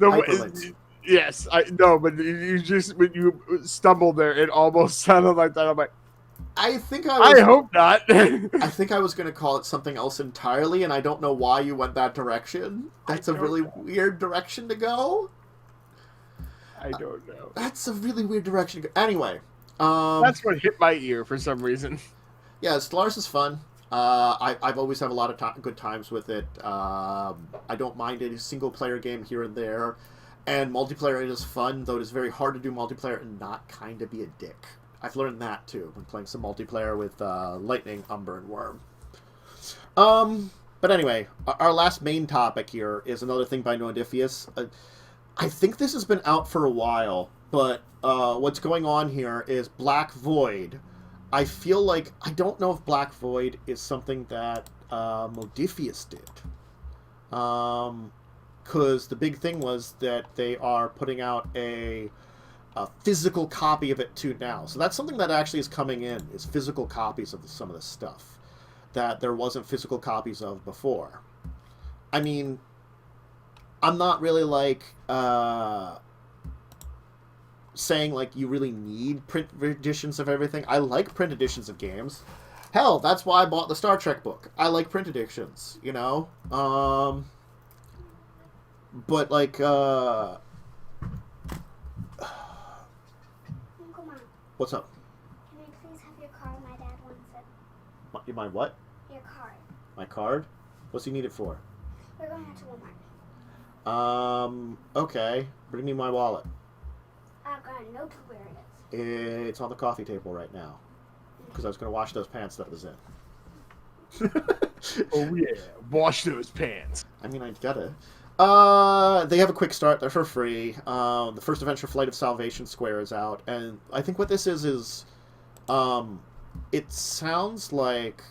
hyperlanes. Yes, I know, but you just when you stumbled there, it almost sounded like that. I'm like, I hope not. I think I was going to call it something else entirely, and I don't know why you went that direction. That's a really weird direction to go. I don't know. That's a really weird direction to go. Anyway. That's what hit my ear for some reason. Yeah, Stellaris is fun. I've always had a lot of good times with it. I don't mind a single-player game here and there. And multiplayer is fun, though it is very hard to do multiplayer and not kind of be a dick. I've learned that, too, when playing some multiplayer with Lightning, Umber, and Worm. But anyway, our last main topic here is another thing by Modiphius. I think this has been out for a while, but what's going on here is Black Void. I feel like... I don't know if Black Void is something that Modiphius did. Because the big thing was that they are putting out a physical copy of it too now. So that's something that actually is coming in, is physical copies of some of this stuff that there wasn't physical copies of before. I mean... I'm not really, like, saying, like, you really need print editions of everything. I like print editions of games. Hell, that's why I bought the Star Trek book. I like print editions, you know? But, like, Come on. What's up? Can I please have your card? My dad wants it. My what? Your card. My card? What's he need it for? We're going out to Walmart. Okay. Bring me my wallet. I've got a note where it is. It's on the coffee table right now. Because I was going to wash those pants that it was in. Oh, yeah. Wash those pants. I mean, I gotta. They have a quick start. They're for free. The first adventure, Flight of Salvation Square, is out. And I think what this is It sounds like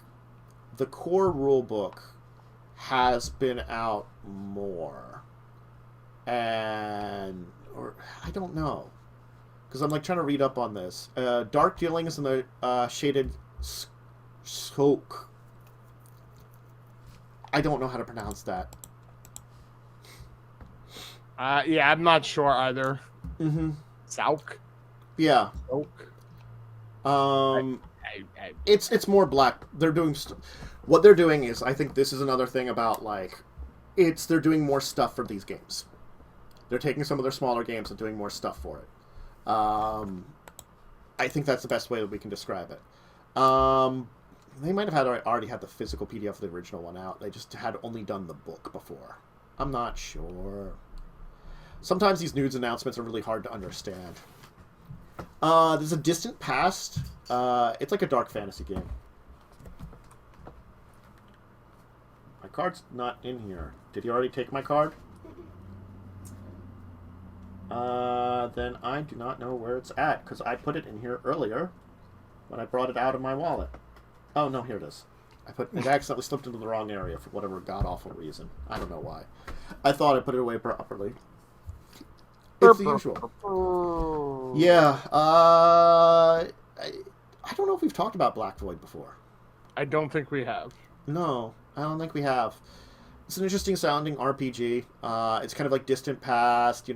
the core rulebook has been out more, or I don't know, because I'm like trying to read up on this. Dark dealings in the shaded smoke. I don't know how to pronounce that. Yeah, I'm not sure either. Mm-hmm. Sauk? Yeah. Sauk? It's more black. They're doing what they're doing is, I think this is another thing about like, they're doing more stuff for these games. They're taking some of their smaller games and doing more stuff for it. I think that's the best way that we can describe it. They might have already had the physical PDF of the original one out. They just had only done the book before. I'm not sure. Sometimes these news announcements are really hard to understand. There's a Distant Past. It's like a dark fantasy game. My card's not in here. Did he already take my card? Then I do not know where it's at, because I put it in here earlier when I brought it out of my wallet. Oh, no, here it is. It accidentally slipped into the wrong area for whatever god-awful reason. I don't know why. I thought I put it away properly. It's the usual. Yeah, I don't know if we've talked about Black Void before. I don't think we have. No, I don't think we have. It's an interesting sounding RPG. It's kind of like Distant Past,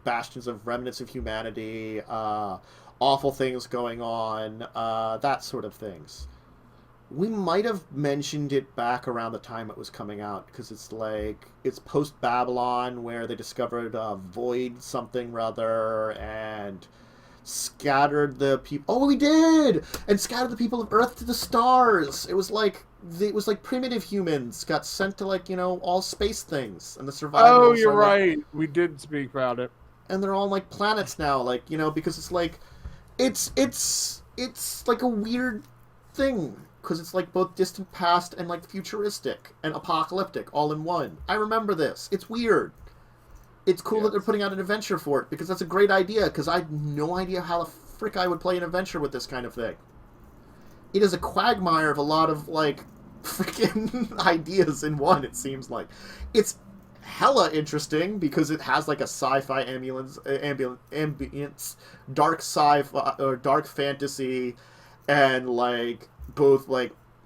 bastions of remnants of humanity, awful things going on, that sort of things. We might have mentioned it back around the time it was coming out, because it's post-Babylon, where they discovered Void something rather, and scattered the people. Oh, we did! And scattered the people of Earth to the stars! It was like primitive humans got sent to all space things, and the survivors. Oh, you're right. We did speak about it. And they're all like planets now, because it's like a weird thing. Because it's like both Distant Past and like futuristic and apocalyptic all in one. I remember this. It's weird. It's cool that they're putting out an adventure for it, because that's a great idea, because I had no idea how the frick I would play an adventure with this kind of thing. It is a quagmire of a lot of freaking ideas in one, it seems like. It's hella interesting because it has like a sci-fi ambience, dark sci-fi or dark fantasy, and both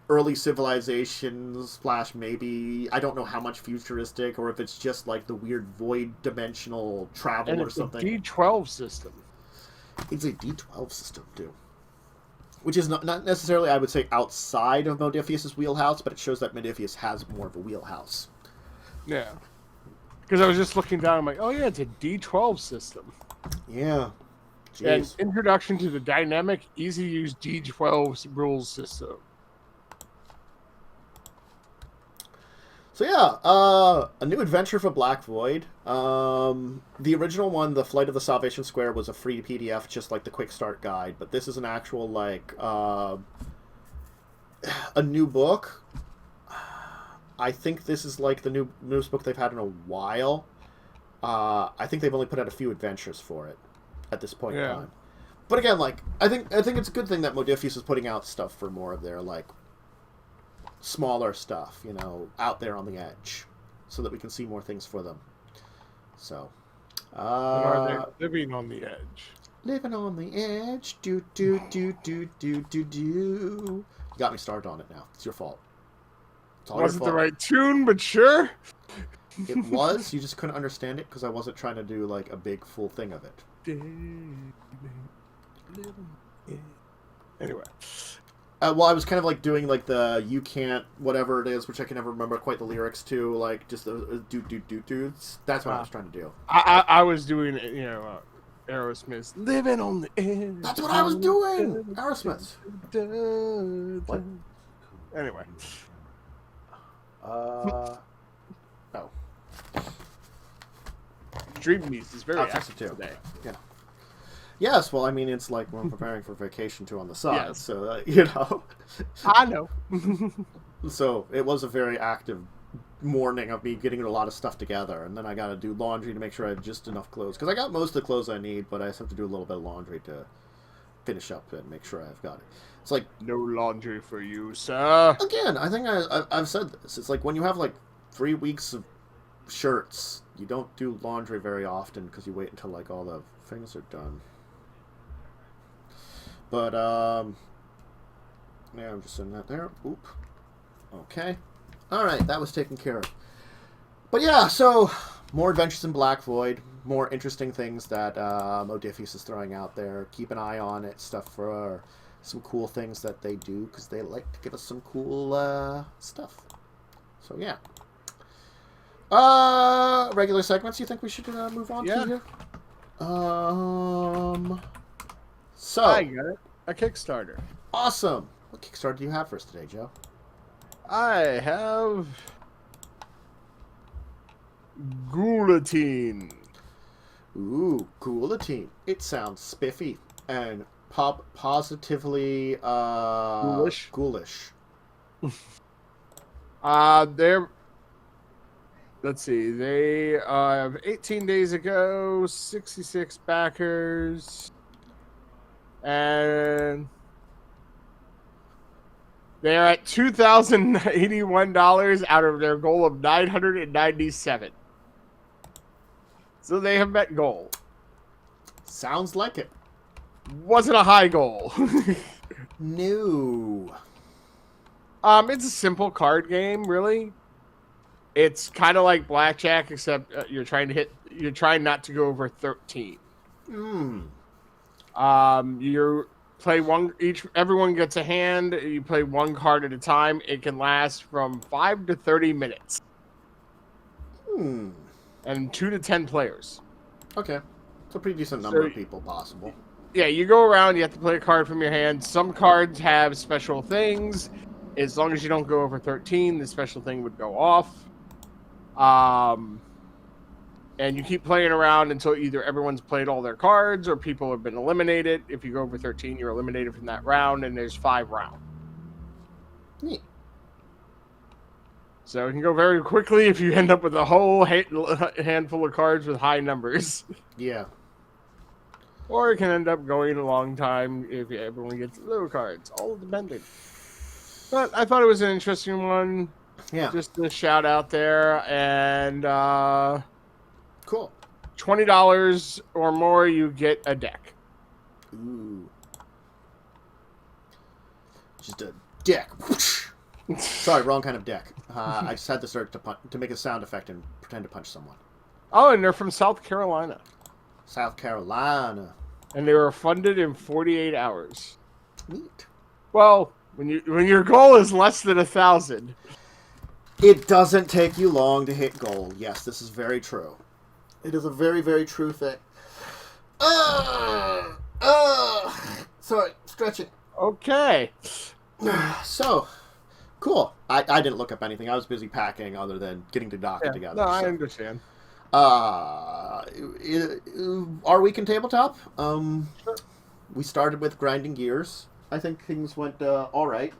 early civilizations / maybe, I don't know how much futuristic, or if it's just the weird void dimensional travel or something. It's a D12 system. It's a D12 system too, which is not necessarily, I would say, outside of Modiphius' wheelhouse, but it shows that Modiphius has more of a wheelhouse. Yeah, because I was just looking down, I'm like, oh yeah, it's a D12 system. Yeah. An introduction to the dynamic, easy-to-use D12 rules system. So yeah, a new adventure for Black Void. The original one, The Flight of the Salvation Square, was a free PDF, just like the Quick Start Guide. But this is an actual, a new book. I think this is the newest book they've had in a while. I think they've only put out a few adventures for it at this point in time. But again, I think it's a good thing that Modiphius is putting out stuff for more of their smaller stuff, out there on the edge, so that we can see more things for them. So, are they living on the edge? Living on the edge, do do do do do do do. You got me started on it now. It's your fault. It's all Wasn't your fault. the right tune, but sure. It was. You just couldn't understand it because I wasn't trying to do a big full thing of it. Anyway. Well, I was kind of doing the you can't whatever it is, which I can never remember quite the lyrics to, just the do. That's what I was trying to do. I was doing Aerosmith's Living on the Edge. That's what I was doing. Aerosmith. What? Anyway. Oh. Dream Muse is very active too. Today. Yeah. Yes, well, I mean, it's we're preparing for vacation too on the side, yes. So, I know. So, it was a very active morning of me getting a lot of stuff together, and then I gotta do laundry to make sure I have just enough clothes, because I got most of the clothes I need, but I just have to do a little bit of laundry to finish up and make sure I've got it. It's like, no laundry for you, sir. again, I think I've said this. It's like when you have like 3 weeks of shirts, you don't do laundry very often because you wait until like all the things are done. But yeah, I'm just sending that there. Oop. Okay. All right, that was taken care of. But yeah, so more adventures in Black Void, more interesting things that Modiphius is throwing out there. Keep an eye on it, stuff for some cool things that they do, because they like to give us some cool stuff. So yeah. Regular segments. You think we should move on to here? So I got it. A Kickstarter. Awesome. What Kickstarter do you have for us today, Joe? I have Guillotine. Ooh, Guillotine. It sounds spiffy and positively ghoulish. They're, let's see, they have 18 days ago, 66 backers, and they're at $2,081 out of their goal of $997. So they have met goal. Sounds like it. Wasn't a high goal. No. It's a simple card game, really. It's kind of like blackjack, except you're trying not to go over 13. You play everyone gets a hand. You play one card at a time. It can last from 5 to 30 minutes. And 2 to 10 players. Okay. It's a pretty decent number of people possible. Yeah, you go around, you have to play a card from your hand. Some cards have special things. As long as you don't go over 13, the special thing would go off. And you keep playing around until either everyone's played all their cards or people have been eliminated. If you go over 13, you're eliminated from that round, and there's 5 rounds. Neat. So it can go very quickly if you end up with a whole handful of cards with high numbers. Yeah. Or it can end up going a long time if everyone gets low cards. All depending. But I thought it was an interesting one. Yeah. Just a shout out there. And cool. $20 or more, you get a deck. Ooh. Just a deck. Sorry, wrong kind of deck. I just had to start to make a sound effect and pretend to punch someone. Oh, and they're from South Carolina. South Carolina. And they were funded in 48 hours. Neat. Well, when your goal is less than 1,000. It doesn't take you long to hit goal. Yes, this is very true. It is a very, very true thing. Sorry, stretching. Okay. So, cool. I didn't look up anything. I was busy packing other than getting the docket together. No, I understand. Our week in tabletop. Sure. We started with grinding gears. I think things went all right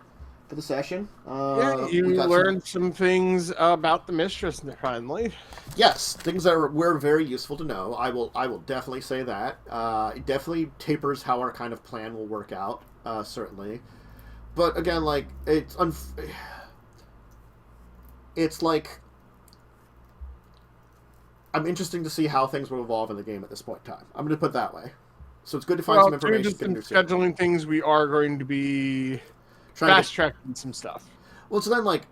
for the session. Yeah, you learned some things about the mistress finally. Yes, things that were very useful to know. I will definitely say that. It definitely tapers how our kind of plan will work out. Certainly, but again, like it's like. I'm interested to see how things will evolve in the game at this point in time. I'm going to put it that way. So it's good to find some information. Just in scheduling things, we are going to be fast-tracking some stuff. Well, so then, like,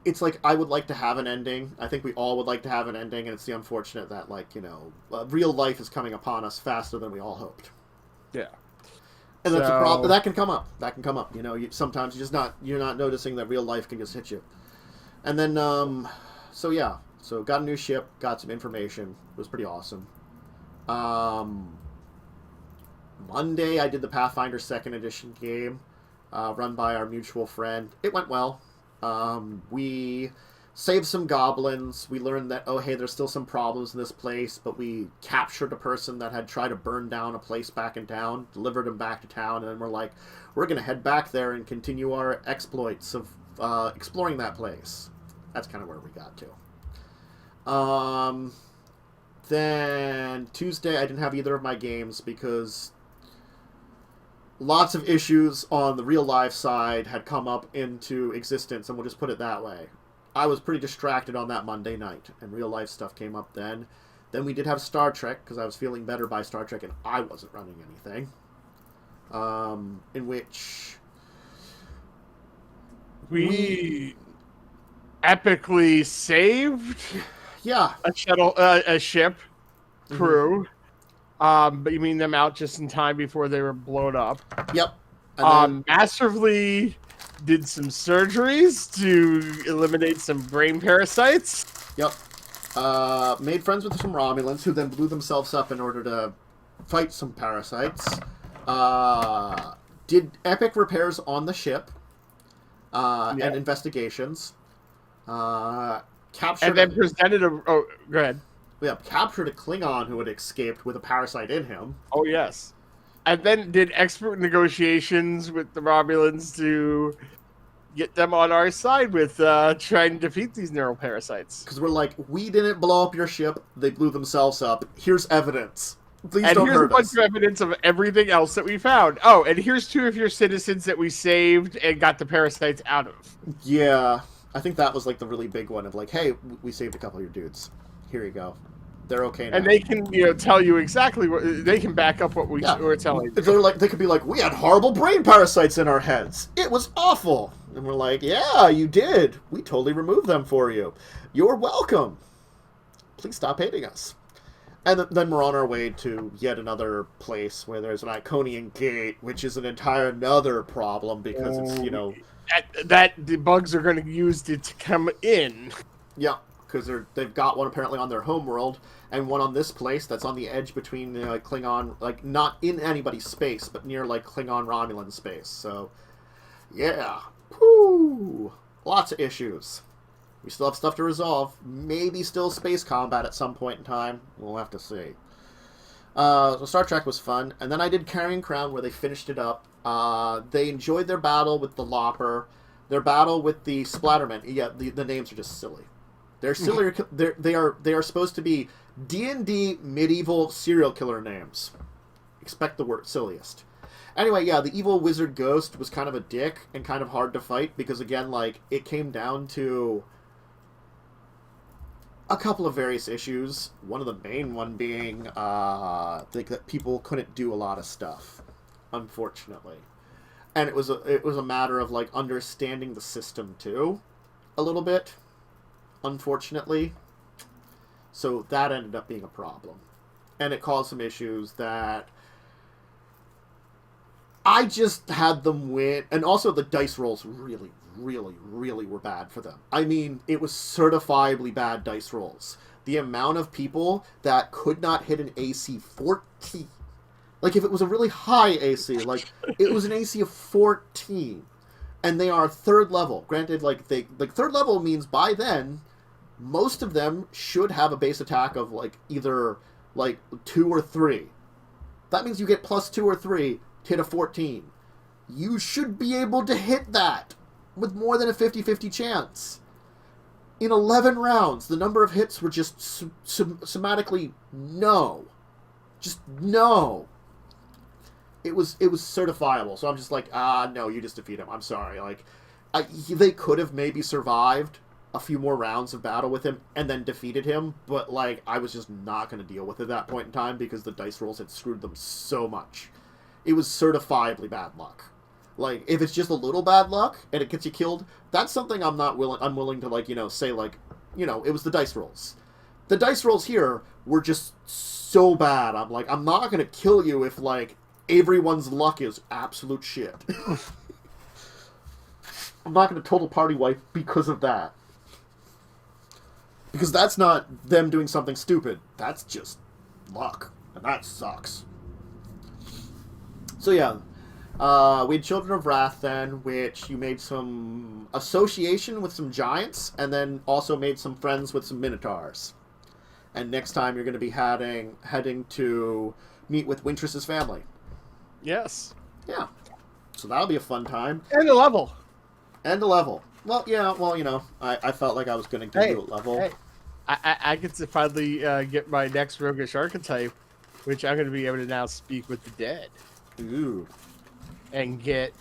it's like I would like to have an ending. I think we all would like to have an ending, and it's the unfortunate that, like, real life is coming upon us faster than we all hoped. Yeah. And that's a problem. But that can come up. Sometimes you're not noticing that real life can just hit you. And then, so yeah. So got a new ship, got some information. It was pretty awesome. Monday I did the Pathfinder 2nd Edition game, run by our mutual friend. It went well. We saved some goblins. We learned that, oh hey, there's still some problems in this place, but we captured a person that had tried to burn down a place back in town, delivered him back to town, and then we're like, we're going to head back there and continue our exploits of exploring that place. That's kind of where we got to. Then Tuesday I didn't have either of my games because lots of issues on the real life side had come up into existence, and we'll just put it that way. I was pretty distracted on that Monday night, and real life stuff came up then. Then we did have Star Trek, because I was feeling better by Star Trek, and I wasn't running anything. In which... We epically saved a ship crew. But you mean them out just in time before they were blown up. Yep. Massively did some surgeries to eliminate some brain parasites. Yep. Made friends with some Romulans who then blew themselves up in order to fight some parasites. Did epic repairs on the ship and investigations. Captured and then presented a... Oh, go ahead. Yeah, captured a Klingon who had escaped with a parasite in him. Oh, yes. And then did expert negotiations with the Romulans to get them on our side with trying to defeat these neuroparasites. Because we're like, we didn't blow up your ship. They blew themselves up. Here's evidence. Please and don't here's a hurt bunch us. of evidence of everything else that we found. Oh, and here's 2 of your citizens that we saved and got the parasites out of. Yeah, I think that was like the really big one of like, hey, we saved a couple of your dudes. Here you go. They're okay now. And they can, tell you exactly what they can back up what we're telling you. They're like, they could be like, we had horrible brain parasites in our heads. It was awful. And we're like, yeah, you did. We totally removed them for you. You're welcome. Please stop hating us. And then we're on our way to yet another place where there's an Iconian gate, which is an entire another problem because it's, that the bugs are going to use it to come in. Yeah, because they've got one apparently on their homeworld and one on this place that's on the edge between Klingon, like not in anybody's space, but near like Klingon Romulan space. So, yeah, whoo, lots of issues. We still have stuff to resolve. Maybe still space combat at some point in time. We'll have to see. So Star Trek was fun. And then I did Carrying Crown where they finished it up. They enjoyed their battle with the Lopper. Their battle with the Splattermen. Yeah, the names are just silly. They're silly. They are supposed to be D&D medieval serial killer names. Expect the word silliest. Anyway, yeah, the evil wizard ghost was kind of a dick and kind of hard to fight because, again, like, it came down to a couple of various issues. One of the main one being that people couldn't do a lot of stuff, unfortunately. And it was a matter of, like, understanding the system, too, a little bit, unfortunately. So that ended up being a problem. And it caused some issues that I just had them win. And also the dice rolls really, really, really were bad for them. I mean, it was certifiably bad dice rolls. The amount of people that could not hit an AC 14. Like, if it was a really high AC, like, it was an AC of 14. And they are 3rd level. Granted, like, 3rd level means by then, most of them should have a base attack of, like, either, like, 2 or 3. That means you get plus 2 or 3 to hit a 14. You should be able to hit that with more than a 50-50 chance. In 11 rounds, the number of hits were just somatically no. Just no. It was certifiable, so I'm just like, no, you just defeat him. I'm sorry. Like, they could have maybe survived a few more rounds of battle with him and then defeated him, but, like, I was just not going to deal with it at that point in time because the dice rolls had screwed them so much. It was certifiably bad luck. Like, if it's just a little bad luck and it gets you killed, that's something I'm willing to, like, say, like, it was the dice rolls. The dice rolls here were just so bad. I'm like, I'm not going to kill you if, like, everyone's luck is absolute shit. I'm not going to total party wipe because of that. Because that's not them doing something stupid. That's just luck. And that sucks. So yeah, we had Children of Wrath then, which you made some association with some giants, and then also made some friends with some minotaurs. And next time you're going to be heading to meet with Wintress's family. Yes. Yeah. So that'll be a fun time. And a level. Well, yeah, I felt like I was going to give you a level. Hey. I get to finally get my next roguish archetype, which I'm going to be able to now speak with the dead. Ooh. and get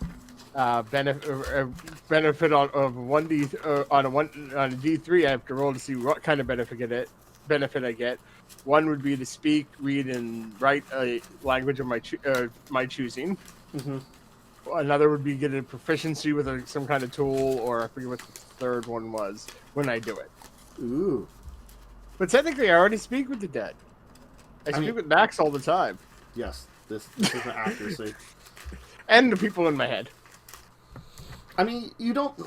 benefit on of 1d on a d3. I have to roll to see what kind of benefit I get. One would be to speak, read, and write a language of my choosing. Mm-hmm. Another would be get a proficiency with some kind of tool, or I forget what the third one was when I do it. Ooh. But technically, I already speak with the dead. I speak with Max all the time. Yes, this is an accuracy. And the people in my head. I mean, you don't.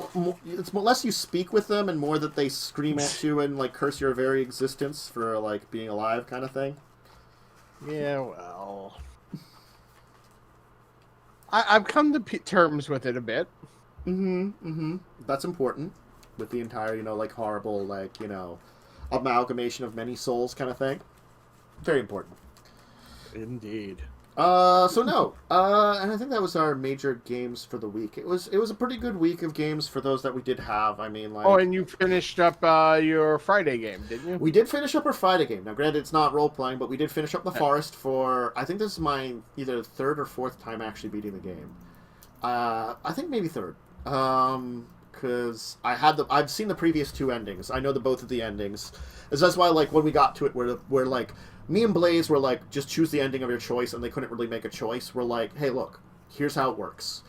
It's less you speak with them and more that they scream at you and like curse your very existence for like being alive, kind of thing. Yeah, well, I've come to terms with it a bit. That's important with the entire, like horrible, like amalgamation of many souls kind of thing. Very important. Indeed. So no, and I think that was our major games for the week. It was a pretty good week of games for those that we did have. I mean, like... Oh, and you finished up your Friday game, didn't you? We did finish up our Friday game. Now, granted, it's not role-playing, but we did finish up The Forest for... I think this is my either third or fourth time actually beating the game. I think maybe third. Because I've seen the previous two endings. I know both of the endings. That's why, like, when we got to it, we're like... Me and Blaze were like, just choose the ending of your choice, and they couldn't really make a choice. We're like, hey, look, here's how it works.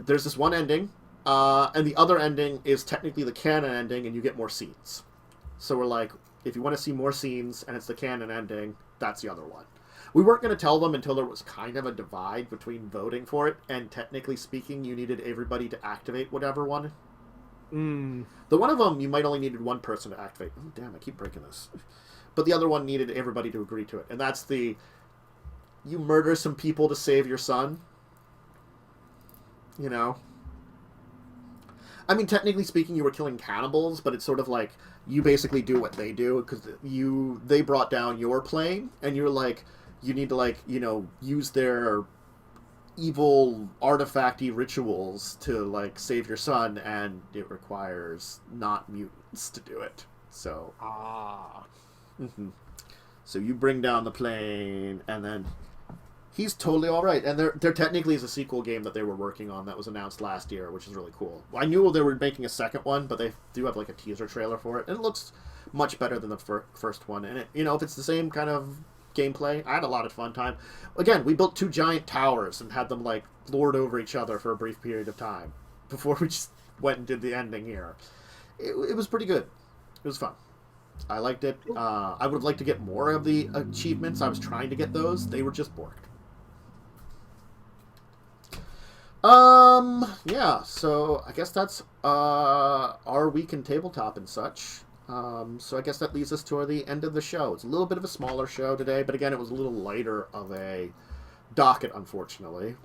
There's this one ending, and the other ending is technically the canon ending, and you get more scenes. So we're like, if you want to see more scenes, and it's the canon ending, that's the other one. We weren't going to tell them until there was kind of a divide between voting for it, and technically speaking, you needed everybody to activate whatever one. The one of them, you might only needed one person to activate. Oh, damn, I keep breaking this. But the other one needed everybody to agree to it. And that's you murder some people to save your son. I mean, technically speaking, you were killing cannibals, but it's sort of like, you basically do what they do, because they brought down your plane, and you're like, you need to, like, use their evil artifacty rituals to, like, save your son, and it requires not mutants to do it. So... So you bring down the plane, and then he's totally all right. And there technically is a sequel game that they were working on that was announced last year, which is really cool. I knew they were making a second one, but they do have like a teaser trailer for it, and it looks much better than the first one. And if it's the same kind of gameplay, I had a lot of fun time. Again, we built two giant towers and had them like lord over each other for a brief period of time before we just went and did the ending here. It was pretty good. It was fun. I liked it. I would have liked to get more of the achievements. I was trying to get those. They were just borked. Yeah, so I guess that's our week in tabletop and such. So I guess that leads us to the end of the show. It's a little bit of a smaller show today, but again, it was a little lighter of a docket, unfortunately.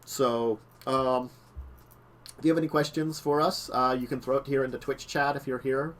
So, if you have any questions for us, you can throw it here into Twitch chat if you're here.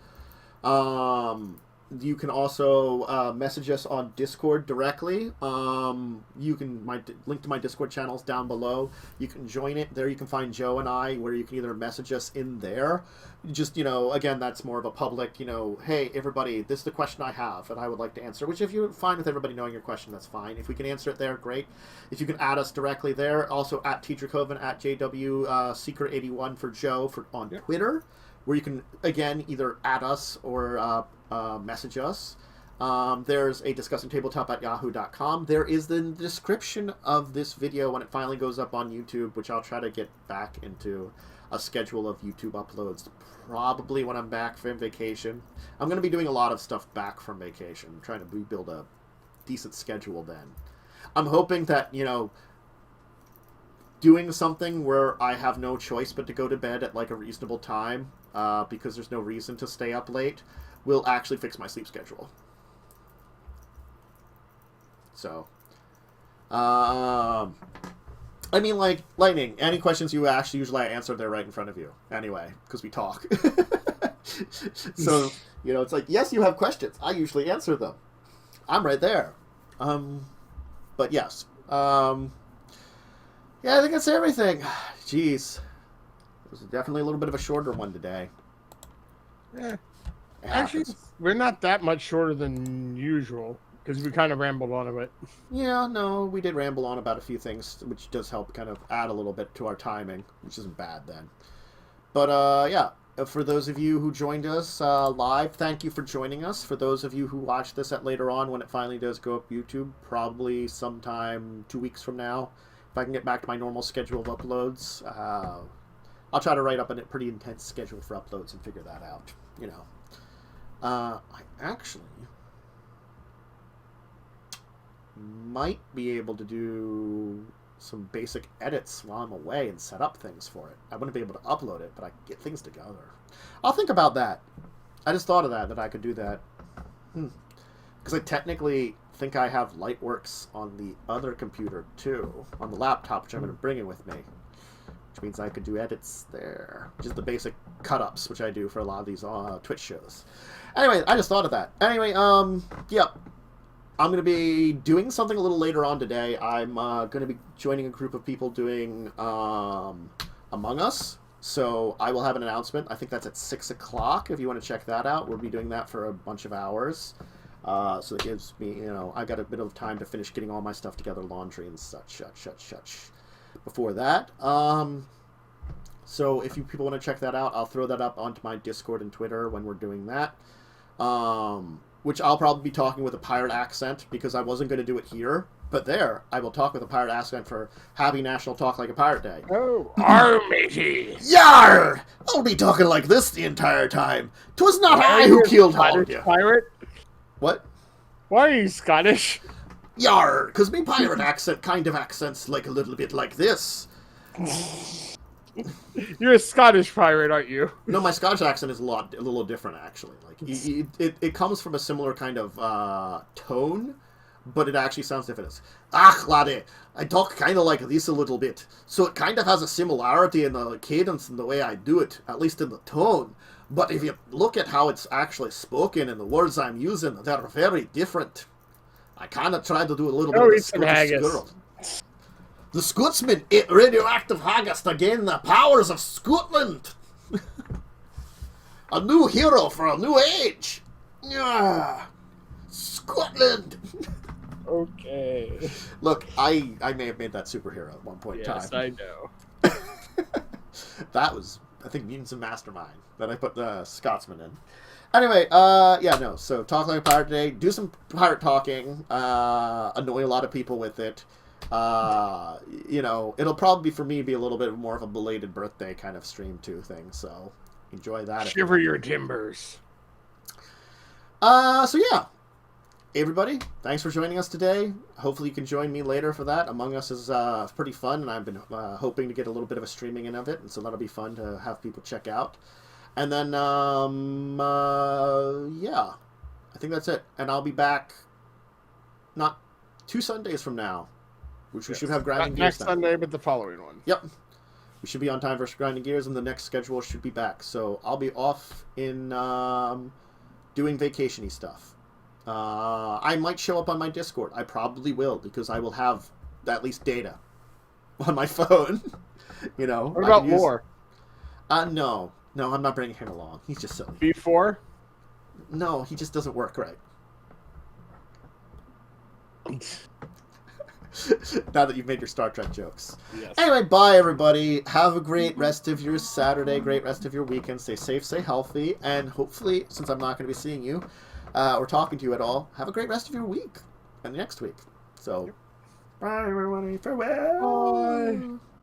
You can also message us on Discord directly. Link to my Discord channels down below. You can join it there. You can find Joe and I, where you can either message us in there. Just again, that's more of a public. Hey everybody, this is the question I have, and I would like to answer. Which, if you're fine with everybody knowing your question, that's fine. If we can answer it there, great. If you can add us directly there, also at Dracovin, at JW Secret81 for Joe on Twitter, where you can again either add us or message us. There's a Discussing Tabletop at yahoo.com. There is the description of this video when it finally goes up on YouTube, which I'll try to get back into a schedule of YouTube uploads, probably when I'm back from vacation. I'm going to be doing a lot of stuff back from vacation, trying to rebuild a decent schedule then. I'm hoping that, doing something where I have no choice but to go to bed at like a reasonable time, because there's no reason to stay up late, will actually fix my sleep schedule. So, I mean, like, Lightning, any questions you ask, usually I answer there right in front of you. Anyway, because we talk. So, it's like, yes, you have questions. I usually answer them. I'm right there. But yes. Yeah, I think that's everything. Jeez. It was definitely a little bit of a shorter one today. Yeah. Actually, we're not that much shorter than usual. Because we kind of rambled on a bit. Yeah, no, we did ramble on about a few things, which does help kind of add a little bit to our timing, which isn't bad then. But, yeah, for those of you who joined us live, thank you for joining us. For those of you who watch this at later on, when it finally does go up YouTube, probably sometime 2 weeks from now, if I can get back to my normal schedule of uploads, I'll try to write up a pretty intense schedule for uploads and figure that out, you know. I actually might be able to do some basic edits while I'm away and set up things for it. I wouldn't be able to upload it, but I can get things together. I'll think about that. I just thought of that I could do that. Because I technically think I have Lightworks on the other computer too, on the laptop, which I'm going to bring in with me. Which means I could do edits there. Just the basic cut-ups, which I do for a lot of these Twitch shows. Anyway, I just thought of that. Anyway, yep. I'm going to be doing something a little later on today. I'm going to be joining a group of people doing Among Us. So I will have an announcement. I think that's at 6 o'clock if you want to check that out. We'll be doing that for a bunch of hours. So it gives me, you know, I got a bit of time to finish getting all my stuff together, laundry and such. Before that. So if you people want to check that out, I'll throw that up onto my Discord and Twitter when we're doing that. Which I'll probably be talking with a pirate accent because I wasn't going to do it here. But there, I will talk with a pirate accent for Happy National Talk Like a Pirate Day. Oh, arr, matey! Yar! I'll be talking like this the entire time. 'Twas not I who killed all of you. Pirate? What? Why are you Scottish? Yar! Because me pirate accent kind of accents like a little bit like this. You're a Scottish pirate, aren't you? No, my Scottish accent is a little different, actually. Like it comes from a similar kind of tone, but it actually sounds different. It's, laddie, I talk kind of like this a little bit, so it kind of has a similarity in the cadence and the way I do it, at least in the tone. But if you look at how it's actually spoken and the words I'm using, they're very different. I kind of tried to do a little bit of the Scottish girl. The Scotsman ate radioactive haggis to gain the powers of Scotland. A new hero for a new age. Yeah, Scotland. Okay. Look, I may have made that superhero at one point in time. Yes, I know. That was, I think, Mutants and Mastermind that I put the Scotsman in. Anyway, yeah, no. So talk like a pirate today. Do some pirate talking. Annoy a lot of people with it. You know, it'll probably for me be a little bit more of a belated birthday kind of stream too thing. So enjoy that. Shiver your timbers. So yeah, everybody, thanks for joining us today. Hopefully you can join me later for that. Among Us is pretty fun, and I've been hoping to get a little bit of a streaming in of it, and so that'll be fun to have people check out. And then yeah, I think that's it. And I'll be back not 2 Sundays from now. Which we should have Grinding Gears next Sunday, but the following one. Yep. We should be on time for Grinding Gears, and the next schedule should be back. So I'll be off in doing vacation-y stuff. I might show up on my Discord. I probably will, because I will have at least data on my phone. You know. What about more? No. No, I'm not bringing him along. He's just silly. B4? No, he just doesn't work right. Now that you've made your Star Trek jokes. Yes. Anyway, bye everybody. Have a great rest of your Saturday, great rest of your weekend. Stay safe, stay healthy, and hopefully, since I'm not going to be seeing you or talking to you at all, have a great rest of your week and next week. So, bye everybody. Farewell. Bye.